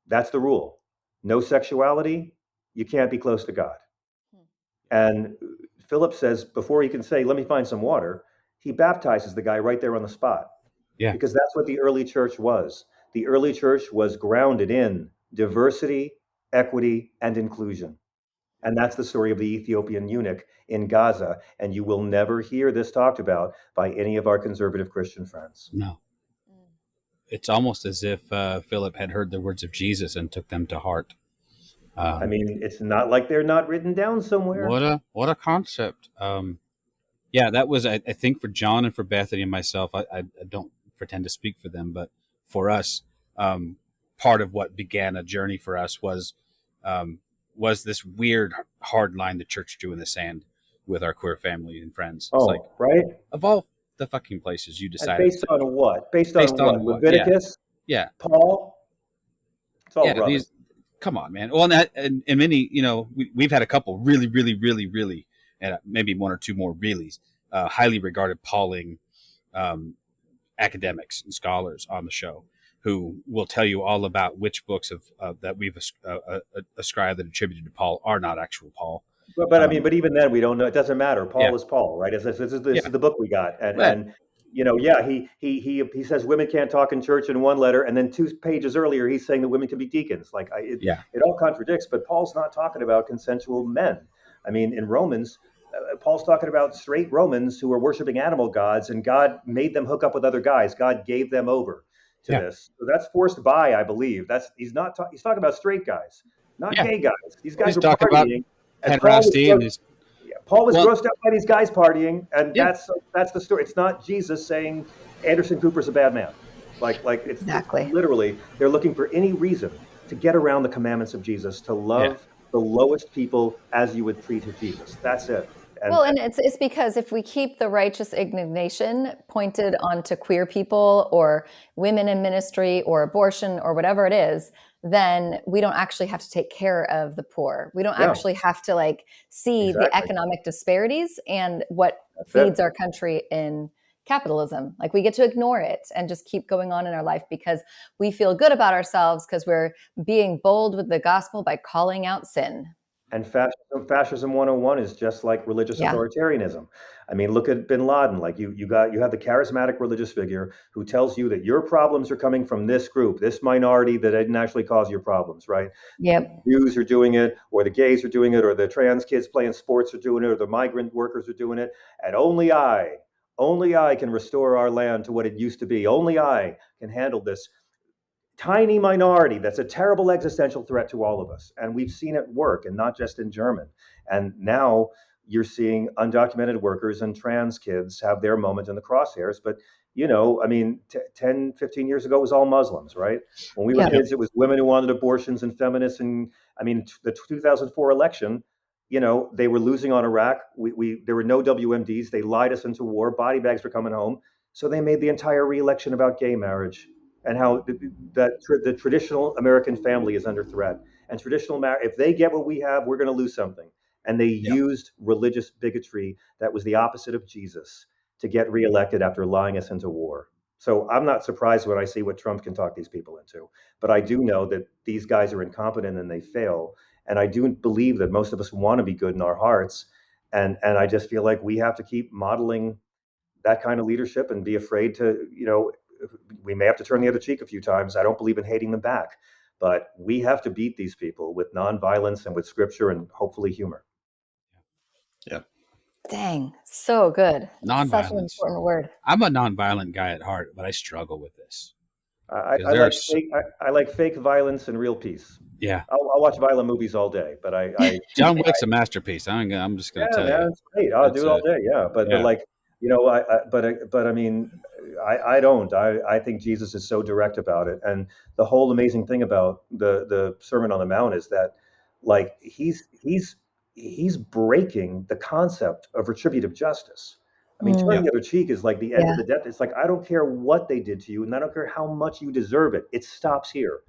That's the rule. No sexuality, you can't be close to God. And Philip says, before he can say, let me find some water, he baptizes the guy right there on the spot. Because that's what the early church was. The early church was grounded in diversity, equity, and inclusion. And that's the story of the Ethiopian eunuch in Gaza. And you will never hear this talked about by any of our conservative Christian friends. No. It's almost as if Philip had heard the words of Jesus and took them to heart. I mean, it's not like they're not written down somewhere. What a concept. That was, I think, for John and for Bethany and myself, I don't pretend to speak for them, but for us, part of what began a journey for us was this weird hard line the church drew in the sand with our queer family and friends. It's right? Of all the fucking places you decided. And based on what? Based on what? Leviticus? Yeah. Paul? It's all rubbish. Come on, man. Well, and many, we've had a couple really, really, really, really, and maybe one or two more reallys, highly regarded Pauling academics and scholars on the show who will tell you all about which books that we've ascribed and attributed to Paul are not actual Paul. But I mean, but even then, we don't know. It doesn't matter. Paul is Paul, right? This is the book we got, and he says women can't talk in church in one letter, and then 2 pages earlier, he's saying that women can be deacons. Like, it all contradicts. But Paul's not talking about consensual men. I mean, in Romans, Paul's talking about straight Romans who are worshiping animal gods, and God made them hook up with other guys. God gave them over to this. So that's forced by, I believe. He's talking about straight guys, not gay guys. These guys are partying. Paul was grossed out by these guys partying, and that's the story. It's not Jesus saying Anderson Cooper's a bad man. Like it's literally they're looking for any reason to get around the commandments of Jesus, to love the lowest people as you would treat Jesus. That's it. And it's because if we keep the righteous indignation pointed onto queer people or women in ministry or abortion or whatever it is, then we don't actually have to take care of the poor. We don't actually have to see the economic disparities and what feeds our country in capitalism. Like, we get to ignore it and just keep going on in our life because we feel good about ourselves because we're being bold with the gospel by calling out sin. And fascism 101 is just like religious authoritarianism. I mean, look at bin Laden. Like, you have the charismatic religious figure who tells you that your problems are coming from this group, this minority that didn't actually cause your problems, right? Yep. The Jews are doing it, or the gays are doing it, or the trans kids playing sports are doing it, or the migrant workers are doing it. And only I can restore our land to what it used to be. Only I can handle this tiny minority that's a terrible existential threat to all of us. And we've seen it work, and not just in German. And now you're seeing undocumented workers and trans kids have their moment in the crosshairs. But, I mean, 10, 15 years ago, it was all Muslims, right? When we were kids, it was women who wanted abortions and feminists. And I mean, the 2004 election, they were losing on Iraq. There were no WMDs. They lied us into war. Body bags were coming home. So they made the entire re-election about gay marriage and how the traditional American family is under threat. And traditional marriage, if they get what we have, we're going to lose something. And they used religious bigotry that was the opposite of Jesus to get reelected after lying us into war. So I'm not surprised when I see what Trump can talk these people into. But I do know that these guys are incompetent and they fail. And I do believe that most of us want to be good in our hearts. And I just feel like we have to keep modeling that kind of leadership and be afraid to, we may have to turn the other cheek a few times. I don't believe in hating them back. But we have to beat these people with nonviolence and with scripture and hopefully humor. Yeah. Dang, so good. Nonviolence. Such an important word. I'm a nonviolent guy at heart, but I struggle with this. I like fake violence and real peace. Yeah, I'll watch violent movies all day, but John Wick's a masterpiece. I'm just going to tell you. It's great. I'll do it all day. Yeah, but like I mean, I don't. I think Jesus is so direct about it, and the whole amazing thing about the Sermon on the Mount is that, like, he's breaking the concept of retributive justice. I mean, turning the other cheek is like the end of the debt. It's like, I don't care what they did to you, and I don't care how much you deserve it. It stops here.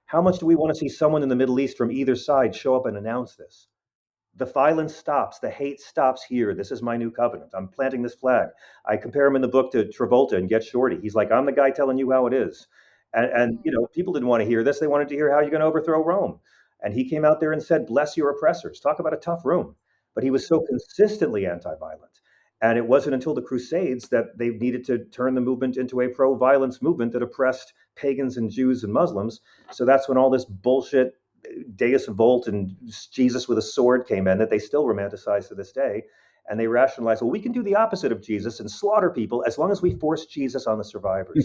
How much do we want to see someone in the Middle East from either side show up and announce this? The violence stops. The hate stops here. This is my new covenant. I'm planting this flag. I compare him in the book to Travolta and Get Shorty. He's like, I'm the guy telling you how it is. And people didn't want to hear this. They wanted to hear how you're going to overthrow Rome. And he came out there and said, bless your oppressors. Talk about a tough room. But he was so consistently anti-violent. And it wasn't until the Crusades that they needed to turn the movement into a pro-violence movement that oppressed pagans and Jews and Muslims. So that's when all this bullshit Deus Volt and Jesus with a sword came in that they still romanticize to this day. And they rationalize, well, we can do the opposite of Jesus and slaughter people as long as we force Jesus on the survivors.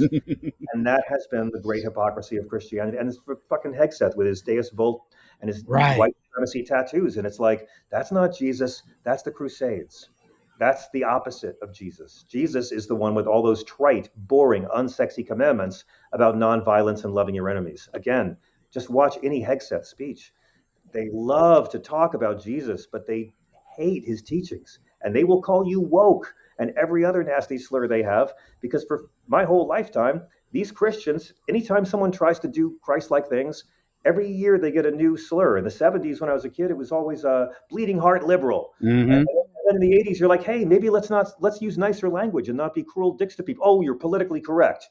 And that has been the great hypocrisy of Christianity. And it's fucking Hegseth with his Deus Volt and his white supremacy tattoos. And it's like, that's not Jesus. That's the Crusades. That's the opposite of Jesus. Jesus is the one with all those trite, boring, unsexy commandments about nonviolence and loving your enemies. Again, just watch any Hegseth speech. They love to talk about Jesus, but they hate his teachings. And they will call you woke and every other nasty slur they have, because for my whole lifetime, these Christians, anytime someone tries to do Christ-like things, every year they get a new slur. In the 70s, when I was a kid, it was always a bleeding heart liberal. Mm-hmm. And then in the 80s, you're like, hey, maybe let's use nicer language and not be cruel dicks to people. Oh, you're politically correct.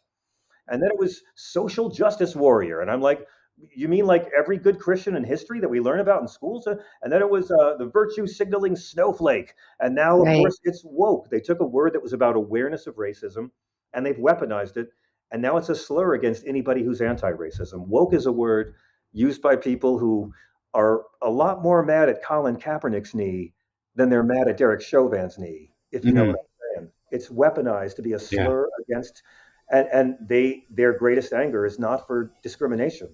And then it was social justice warrior. And I'm like, you mean like every good Christian in history that we learn about in schools? And then it was the virtue signaling snowflake. And now, of course, it's woke. They took a word that was about awareness of racism and they've weaponized it. And now it's a slur against anybody who's anti-racism. Woke is a word used by people who are a lot more mad at Colin Kaepernick's knee than they're mad at Derek Chauvin's knee, if you know what I'm saying. It's weaponized to be a slur against, and their greatest anger is not for discrimination.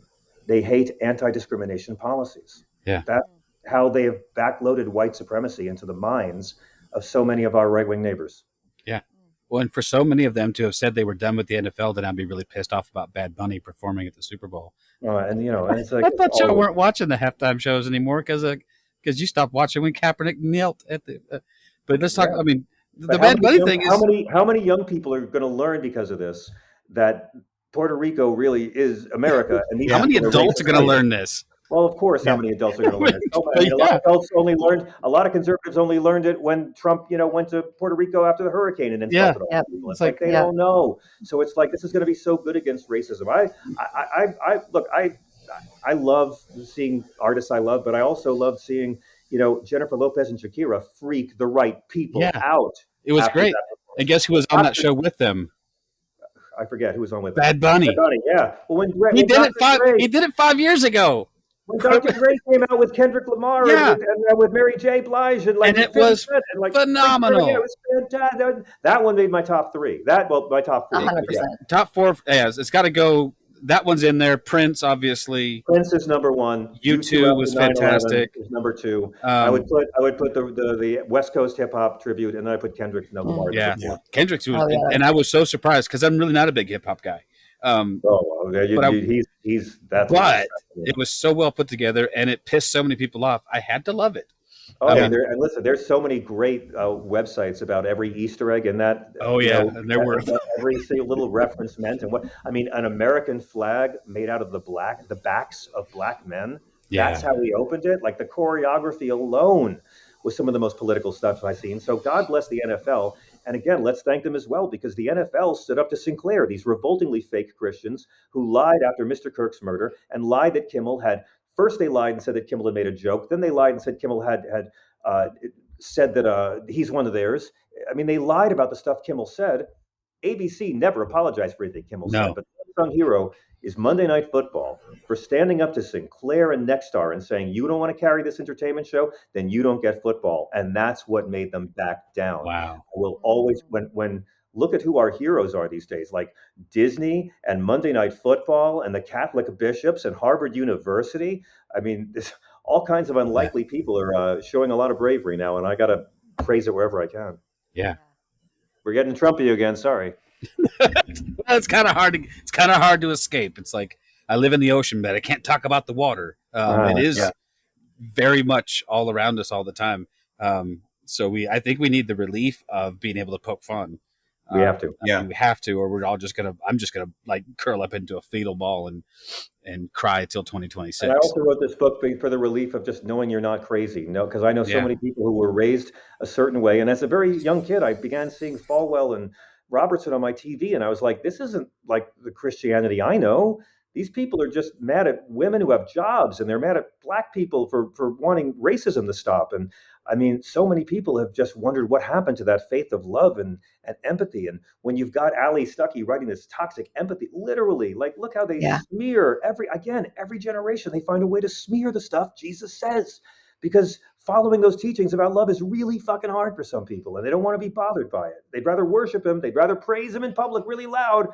They hate anti-discrimination policies. Yeah. That's how they have backloaded white supremacy into the minds of so many of our right-wing neighbors. Yeah. Well, and for so many of them to have said they were done with the NFL, then I'd be really pissed off about Bad Bunny performing at the Super Bowl. And it's like, I thought y'all weren't watching the halftime shows anymore because you stopped watching when Kaepernick knelt at the. But let's talk. I mean, the Bad Bunny thing is how many young people are going to learn because of this that Puerto Rico really is America, and how many adults are going to learn this? Well, of course, how many adults are going to learn it? A lot of conservatives only learned it when Trump, went to Puerto Rico after the hurricane and insulted all the people. It's like they don't know. So it's like, this is going to be so good against racism. I love seeing artists I love, but I also love seeing, Jennifer Lopez and Shakira freak the right people out. It was great. And guess who was on that show with them? I forget who was on with Bad Bunny. Bad Bunny, yeah. Well, he did it 5 years ago. When Dr. Dre came out with Kendrick Lamar and with Mary J. Blige and it was phenomenal. It was fantastic. That one made my top three. My top four. 100%. Top four. Yes, it's got to go. that one's in there. Prince, obviously. Prince is number one. U2 was fantastic. Is number two. I would put the West Coast hip hop tribute, and then I put Kendrick Lamar. Yeah, Kendrick's was, and I was so surprised because I'm really not a big hip hop guy. He's but it was so well put together, and it pissed so many people off. I had to love it. And listen, there's so many great websites about every Easter egg in that. And there were every single little reference meant, and what I mean, an American flag made out of the backs of black men. Yeah. That's how we opened it. Like the choreography alone was some of the most political stuff I've seen. So God bless the NFL. And again, let's thank them as well, because the NFL stood up to Sinclair, these revoltingly fake Christians who lied after Mr. Kirk's murder and lied that Kimmel had. First, they lied and said that Kimmel had made a joke. Then they lied and said Kimmel had said that he's one of theirs. I mean, they lied about the stuff Kimmel said. ABC never apologized for anything Kimmel said, but the unsung hero is Monday Night Football for standing up to Sinclair and Nexstar and saying, you don't want to carry this entertainment show, then you don't get football. And that's what made them back down. Wow. I will always, when look at who our heroes are these days, like Disney and Monday Night Football and the Catholic bishops and Harvard University. I mean, all kinds of unlikely people are showing a lot of bravery now, and I got to praise it wherever I can. Yeah. We're getting Trumpy again. Sorry. Well, it's kind of hard to escape. It's like I live in the ocean, but I can't talk about the water. It is very much all around us all the time. So I think we need the relief of being able to poke fun. We have to. We have to, or we're all I'm just gonna like curl up into a fetal ball and cry till 2026. And I also wrote this book for the relief of just knowing you're not crazy. No, because I know so many people who were raised a certain way. And as a very young kid, I began seeing Falwell and Robertson on my TV, and I was like, this isn't like the Christianity I know. These people are just mad at women who have jobs, and they're mad at black people for wanting racism to stop. And I mean, so many people have just wondered what happened to that faith of love and empathy. And when you've got Ali Stuckey writing this toxic empathy, literally, like, look how they smear every generation. They find a way to smear the stuff Jesus says, because following those teachings about love is really fucking hard for some people, and they don't want to be bothered by it. They'd rather worship him. They'd rather praise him in public really loud.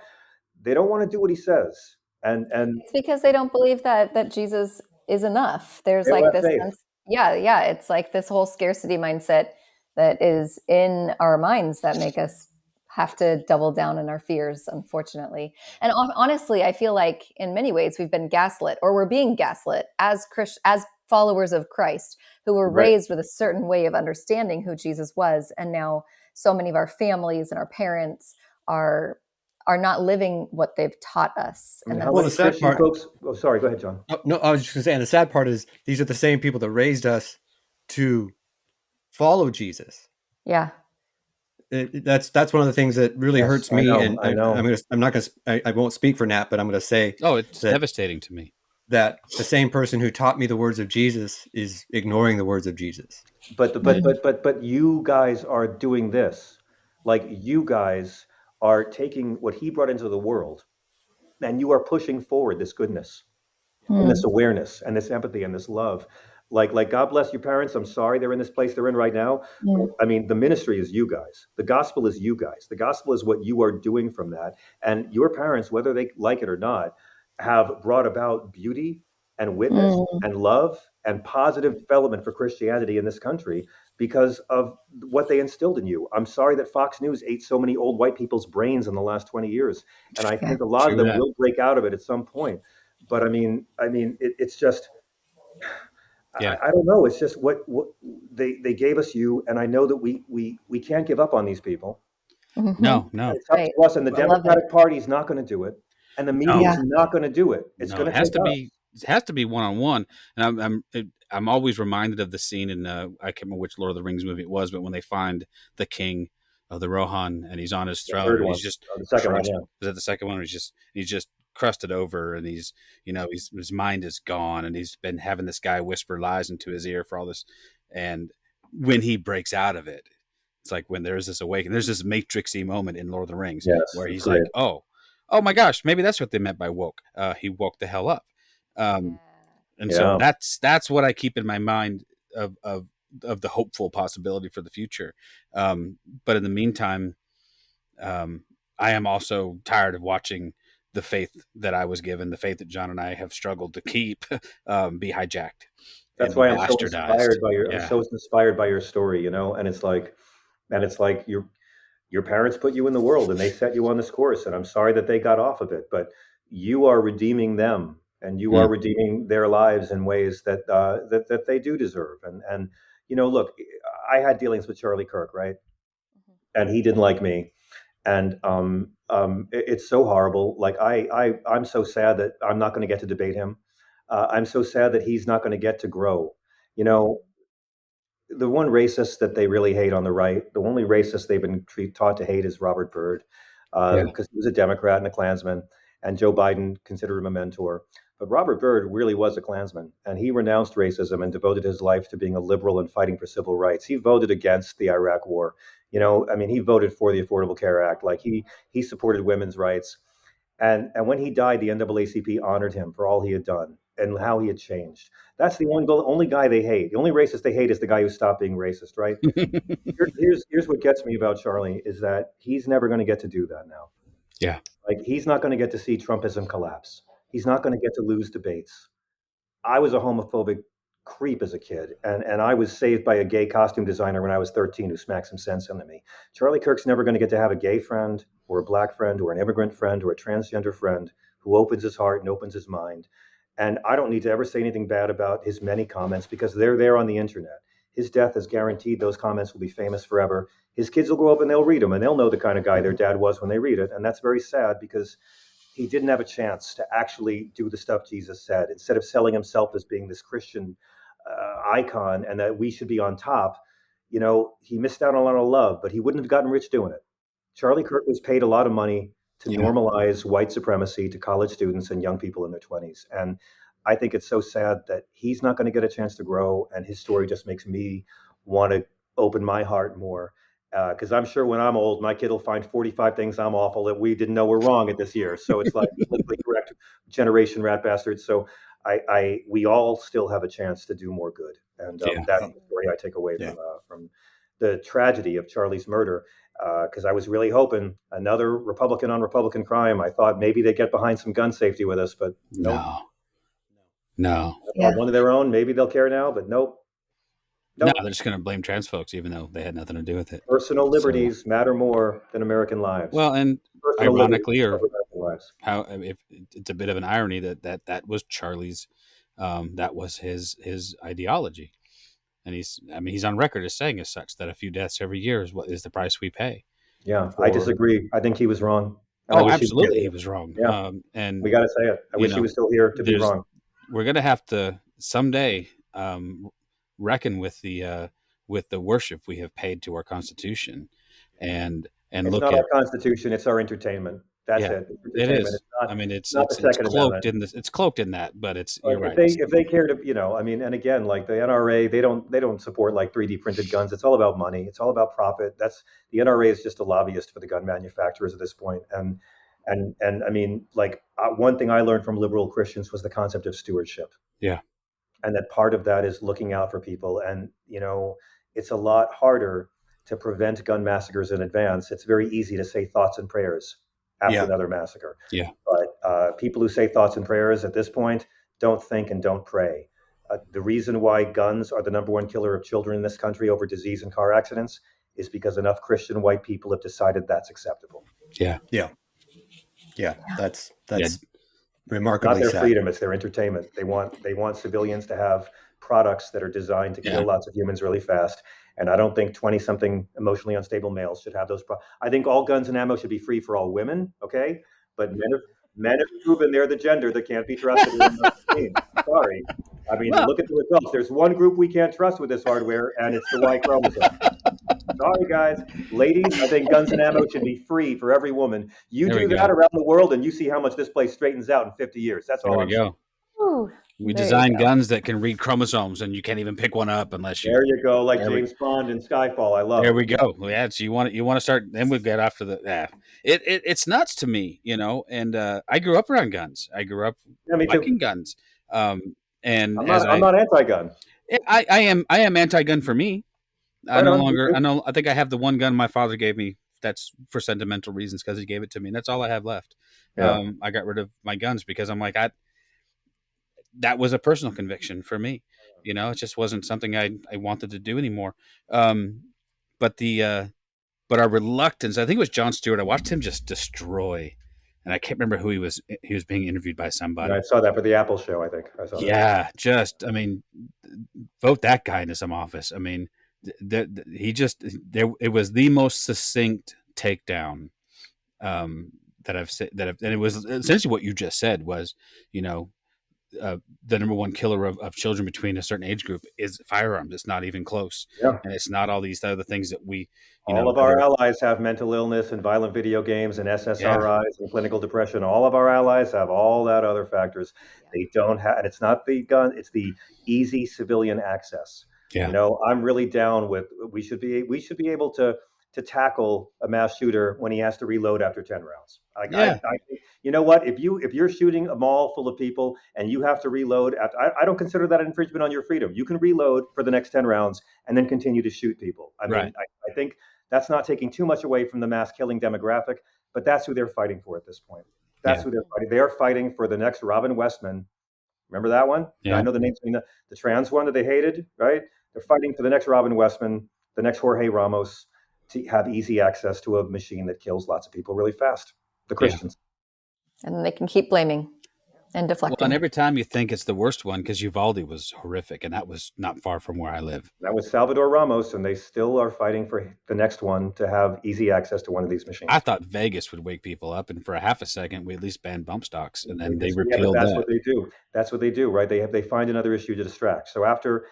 They don't want to do what he says. And it's because they don't believe that Jesus is enough. There's like this sense, it's like this whole scarcity mindset that is in our minds that make us have to double down in our fears, unfortunately. And honestly, I feel like in many ways we've been gaslit, or we're being gaslit as followers of Christ who were raised with a certain way of understanding who Jesus was. And now so many of our families and our parents are not living what they've taught us. And the sad part, folks. Oh, sorry, go ahead, John. No, I was just going to say, and the sad part is these are the same people that raised us to follow Jesus. Yeah. That's one of the things that really hurts me. I know. I won't speak for Nat, but I'm going to say, it's devastating to me that the same person who taught me the words of Jesus is ignoring the words of Jesus. But you guys are doing this. Like, you guys are taking what he brought into the world, and you are pushing forward this goodness and this awareness and this empathy and this love. Like God bless your parents. I'm sorry they're in this place they're in right now. I mean, the ministry is you guys. The gospel is you guys. The gospel is what you are doing from that. And your parents, whether they like it or not, have brought about beauty and witness and love and positive development for Christianity in this country because of what they instilled in you. I'm sorry that Fox News ate so many old white people's brains in the last 20 years. And I think a lot of them will break out of it at some point. But I mean, it's just, I don't know. It's just what they gave us you. And I know that we can't give up on these people. No. It's up to us, and the Democratic Party is not going to do it. And the media is not going to do it. It's going to have to be. It has to be one-on-one. And I'm always reminded of the scene in I can't remember which Lord of the Rings movie it was, but when they find the king of the Rohan and he's on his throne, and he's just the second one. Was that the second one? He's just crusted over, and his mind is gone, and he's been having this guy whisper lies into his ear for all this. And when he breaks out of it, it's like when there's this awakening. There's this Matrixy moment in Lord of the Rings where he's like, oh my gosh, maybe that's what they meant by woke. He woke the hell up. So that's what I keep in my mind of the hopeful possibility for the future. But in the meantime, I am also tired of watching the faith that I was given, the faith that John and I have struggled to keep, be hijacked. That's why I'm so inspired by I'm so inspired by your story, and it's like your parents put you in the world and they set you on this course, and I'm sorry that they got off of it, but you are redeeming them and you are redeeming their lives in ways that that they do deserve. And look, I had dealings with Charlie Kirk, right? And he didn't like me, and it's so horrible. Like I'm so sad that I'm not going to get to debate him. I'm so sad that he's not going to get to grow. You know, the one racist that they really hate on the right, the only racist they've been taught to hate is Robert Byrd, because he was a Democrat and a Klansman, and Joe Biden considered him a mentor. But Robert Byrd really was a Klansman, and he renounced racism and devoted his life to being a liberal and fighting for civil rights. He voted against the Iraq War. I mean, he voted for the Affordable Care Act. Like he supported women's rights. And when he died, the NAACP honored him for all he had done and how he had changed. That's the only guy they hate. The only racist they hate is the guy who stopped being racist, right? Here's what gets me about Charlie is that he's never going to get to do that now. Yeah. Like, he's not going to get to see Trumpism collapse. He's not going to get to lose debates. I was a homophobic creep as a kid, and I was saved by a gay costume designer when I was 13 who smacked some sense into me. Charlie Kirk's never going to get to have a gay friend or a black friend or an immigrant friend or a transgender friend who opens his heart and opens his mind. And I don't need to ever say anything bad about his many comments because they're there on the internet. His death is guaranteed. Those comments will be famous forever. His kids will grow up and they'll read them and they'll know the kind of guy their dad was when they read it. And that's very sad because he didn't have a chance to actually do the stuff Jesus said. Instead of selling himself as being this Christian icon and that we should be on top, he missed out on a lot of love, but he wouldn't have gotten rich doing it. Charlie Kirk was paid a lot of money to normalize white supremacy to college students and young people in their 20s. And I think it's so sad that he's not going to get a chance to grow. And his story just makes me want to open my heart more. Because I'm sure when I'm old, my kid will find 45 things I'm awful that we didn't know were wrong at this year. So it's like politically correct generation rat bastards. So we all still have a chance to do more good. And that's the story I take away from the tragedy of Charlie's murder. Because I was really hoping another Republican on Republican crime. I thought maybe they'd get behind some gun safety with us, but nope. No. One of their own, maybe they'll care now, but nope. No, they're just going to blame trans folks, even though they had nothing to do with it. Personal liberties matter more than American lives. Well, and ironically, or how if it's a bit of an irony that was Charlie's, that was his ideology, and he's on record as saying as such that a few deaths every year is the price we pay. Yeah, I disagree. I think he was wrong. Absolutely, he was wrong. Yeah. And we got to say it. I wish he was still here to be wrong. We're going to have to someday reckon with the worship we have paid to our Constitution, and it's look not at our Constitution; it's our entertainment. That's it. It is. It's cloaked in that, but it's. You're right. If they care to, and again, like the NRA, they don't support like 3D printed guns. It's all about money. It's all about profit. The NRA is just a lobbyist for the gun manufacturers at this point. And I mean, like one thing I learned from liberal Christians was the concept of stewardship. Yeah. And that part of that is looking out for people. And, it's a lot harder to prevent gun massacres in advance. It's very easy to say thoughts and prayers after another massacre. Yeah. But people who say thoughts and prayers at this point don't think and don't pray. The reason why guns are the number one killer of children in this country over disease and car accidents is because enough Christian white people have decided that's acceptable. Yeah. Yeah. Yeah. That's remarkably not their sad. Freedom, it's their entertainment. They want civilians to have products that are designed to kill lots of humans really fast. And I don't think 20-something emotionally unstable males should have those. I think all guns and ammo should be free for all women, okay? But men have proven they're the gender that can't be trusted. Sorry. I mean, look at the results. There's one group we can't trust with this hardware, and it's the Y chromosome. Sorry, guys. Ladies, I think guns and ammo should be free for every woman. You do that around the world, and you see how much this place straightens out in 50 years. That's all I'm saying. We design guns that can read chromosomes, and you can't even pick one up unless you. There you go, like James Bond in Skyfall. I love it. There we go. Yeah, so you want to start. Then we get after the. It's nuts to me, And I grew up around guns. I grew up liking guns. And I'm not anti-gun. I am anti-gun for me. I no longer. I think I have the one gun my father gave me. That's for sentimental reasons because he gave it to me. And that's all I have left. I got rid of my guns because I'm like, that was a personal conviction for me. It just wasn't something I wanted to do anymore. But our reluctance, I think it was Jon Stewart. I watched him just destroy, and I can't remember who he was. He was being interviewed by somebody. I saw that for the Apple show. I think I saw that. Vote that guy into some office. It was the most succinct takedown that I've said. And it was essentially what you just said was, the number one killer of children between a certain age group is firearms. It's not even close. Yeah. And it's not all these other things that we, all of our allies have mental illness and violent video games and SSRIs and clinical depression. All of our allies have all that other factors. They don't have, and it's not the gun, it's the easy civilian access. I'm really down with, we should be able to tackle a mass shooter when he has to reload after 10 rounds. I think, you know what? If you're shooting a mall full of people and you have to reload, I don't consider that an infringement on your freedom. You can reload for the next 10 rounds and then continue to shoot people. I think that's not taking too much away from the mass killing demographic, but that's who they're fighting for at this point. That's who they're fighting. They are fighting for the next Robin Westman. Remember that one? Yeah. I know the names, the trans one that they hated, right? They're fighting for the next Robin Westman, the next Jorge Ramos, to have easy access to a machine that kills lots of people really fast. The Christians. And they can keep blaming and deflecting. Well, and every time you think it's the worst one, because Uvalde was horrific, and that was not far from where I live. That was Salvador Ramos, and they still are fighting for the next one to have easy access to one of these machines. I thought Vegas would wake people up, and for a half a second, we at least banned bump stocks, and then they repealed that. That's what they do. That's what they do, right? They find another issue to distract. So after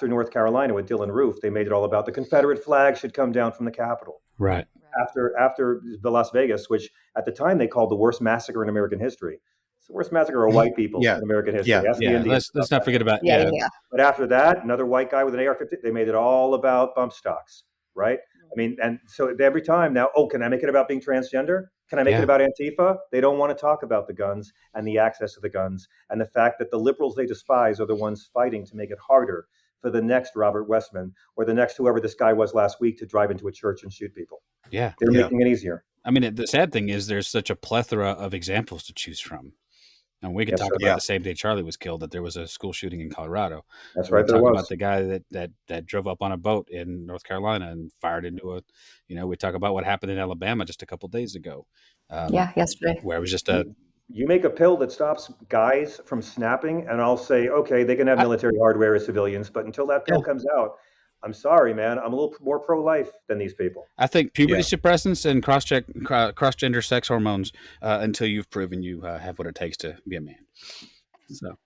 North Carolina with Dylan Roof, they made it all about the Confederate flag should come down from the Capitol. Right. After the Las Vegas, which at the time they called the worst massacre in American history. It's the worst massacre of white people in American history. Let's not forget about But after that, another white guy with an AR-15, they made it all about bump stocks, right? And so every time now, can I make it about being transgender? Can I make it about Antifa? They don't want to talk about the guns and the access to the guns and the fact that the liberals they despise are the ones fighting to make it harder for the next Robert Westman or the next whoever this guy was last week to drive into a church and shoot people. Yeah. They're making it easier. The sad thing is there's such a plethora of examples to choose from. And we could talk about the same day Charlie was killed, that there was a school shooting in Colorado. That's right. There was. About the guy that drove up on a boat in North Carolina and fired into we talk about what happened in Alabama just a couple of days ago. Yesterday. Where it was just you make a pill that stops guys from snapping, and I'll say, okay, they can have military hardware as civilians, but until that pill comes out, I'm sorry, man. I'm a little more pro-life than these people. I think puberty suppressants and cross-gender sex hormones until you've proven you have what it takes to be a man. So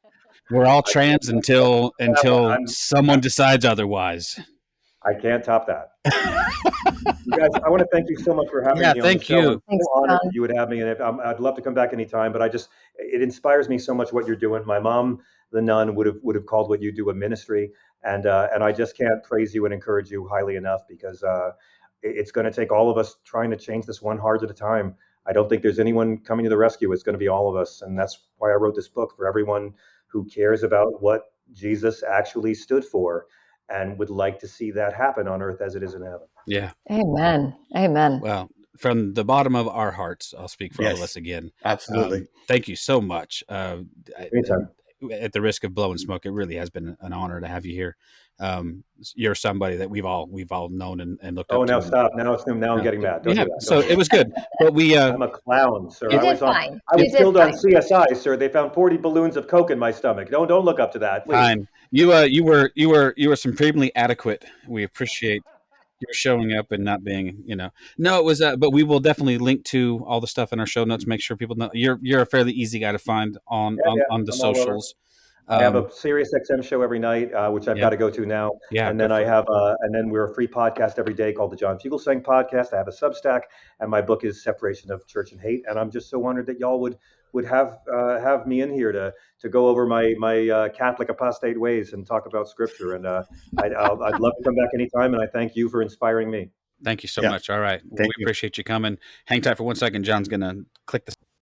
we're all trans until someone decides otherwise. I can't top that. You guys, I want to thank you so much for having me on thank the show. you. I'm so honored that you would have me, and I'd love to come back anytime. But it inspires me so much what you're doing. My mom, the nun, would have called what you do a ministry, and I just can't praise you and encourage you highly enough, because it's going to take all of us trying to change this one heart at a time. I don't think there's anyone coming to the rescue. It's going to be all of us, and that's why I wrote this book, for everyone who cares about what Jesus actually stood for and would like to see that happen on earth as it is in heaven. Yeah. Amen. Well, from the bottom of our hearts, I'll speak for all of us again. Absolutely. Thank you so much. Anytime. At the risk of blowing smoke, it really has been an honor to have you here. You're somebody that we've all known and looked up to. Oh, now stop. Now I'm getting mad. Don't do that. So it was good. But I'm a clown, sir. I was killed on CSI, sir. They found 40 balloons of coke in my stomach. Don't look up to that, please. Fine. You were supremely adequate. We appreciate your showing up and not being, No, it was. But we will definitely link to all the stuff in our show notes. Make sure people know you're a fairly easy guy to find on the socials. I have a Sirius XM show every night, which I've got to go to now. Yeah, and then and then we're a free podcast every day called the John Fugelsang Podcast. I have a Substack, and my book is Separation of Church and Hate. And I'm just so honored that y'all would have me in here to go over my Catholic apostate ways and talk about Scripture. And I'd love to come back anytime. And I thank you for inspiring me. Thank you so much. All right, we appreciate you coming. Hang tight for 1 second. John's gonna click this.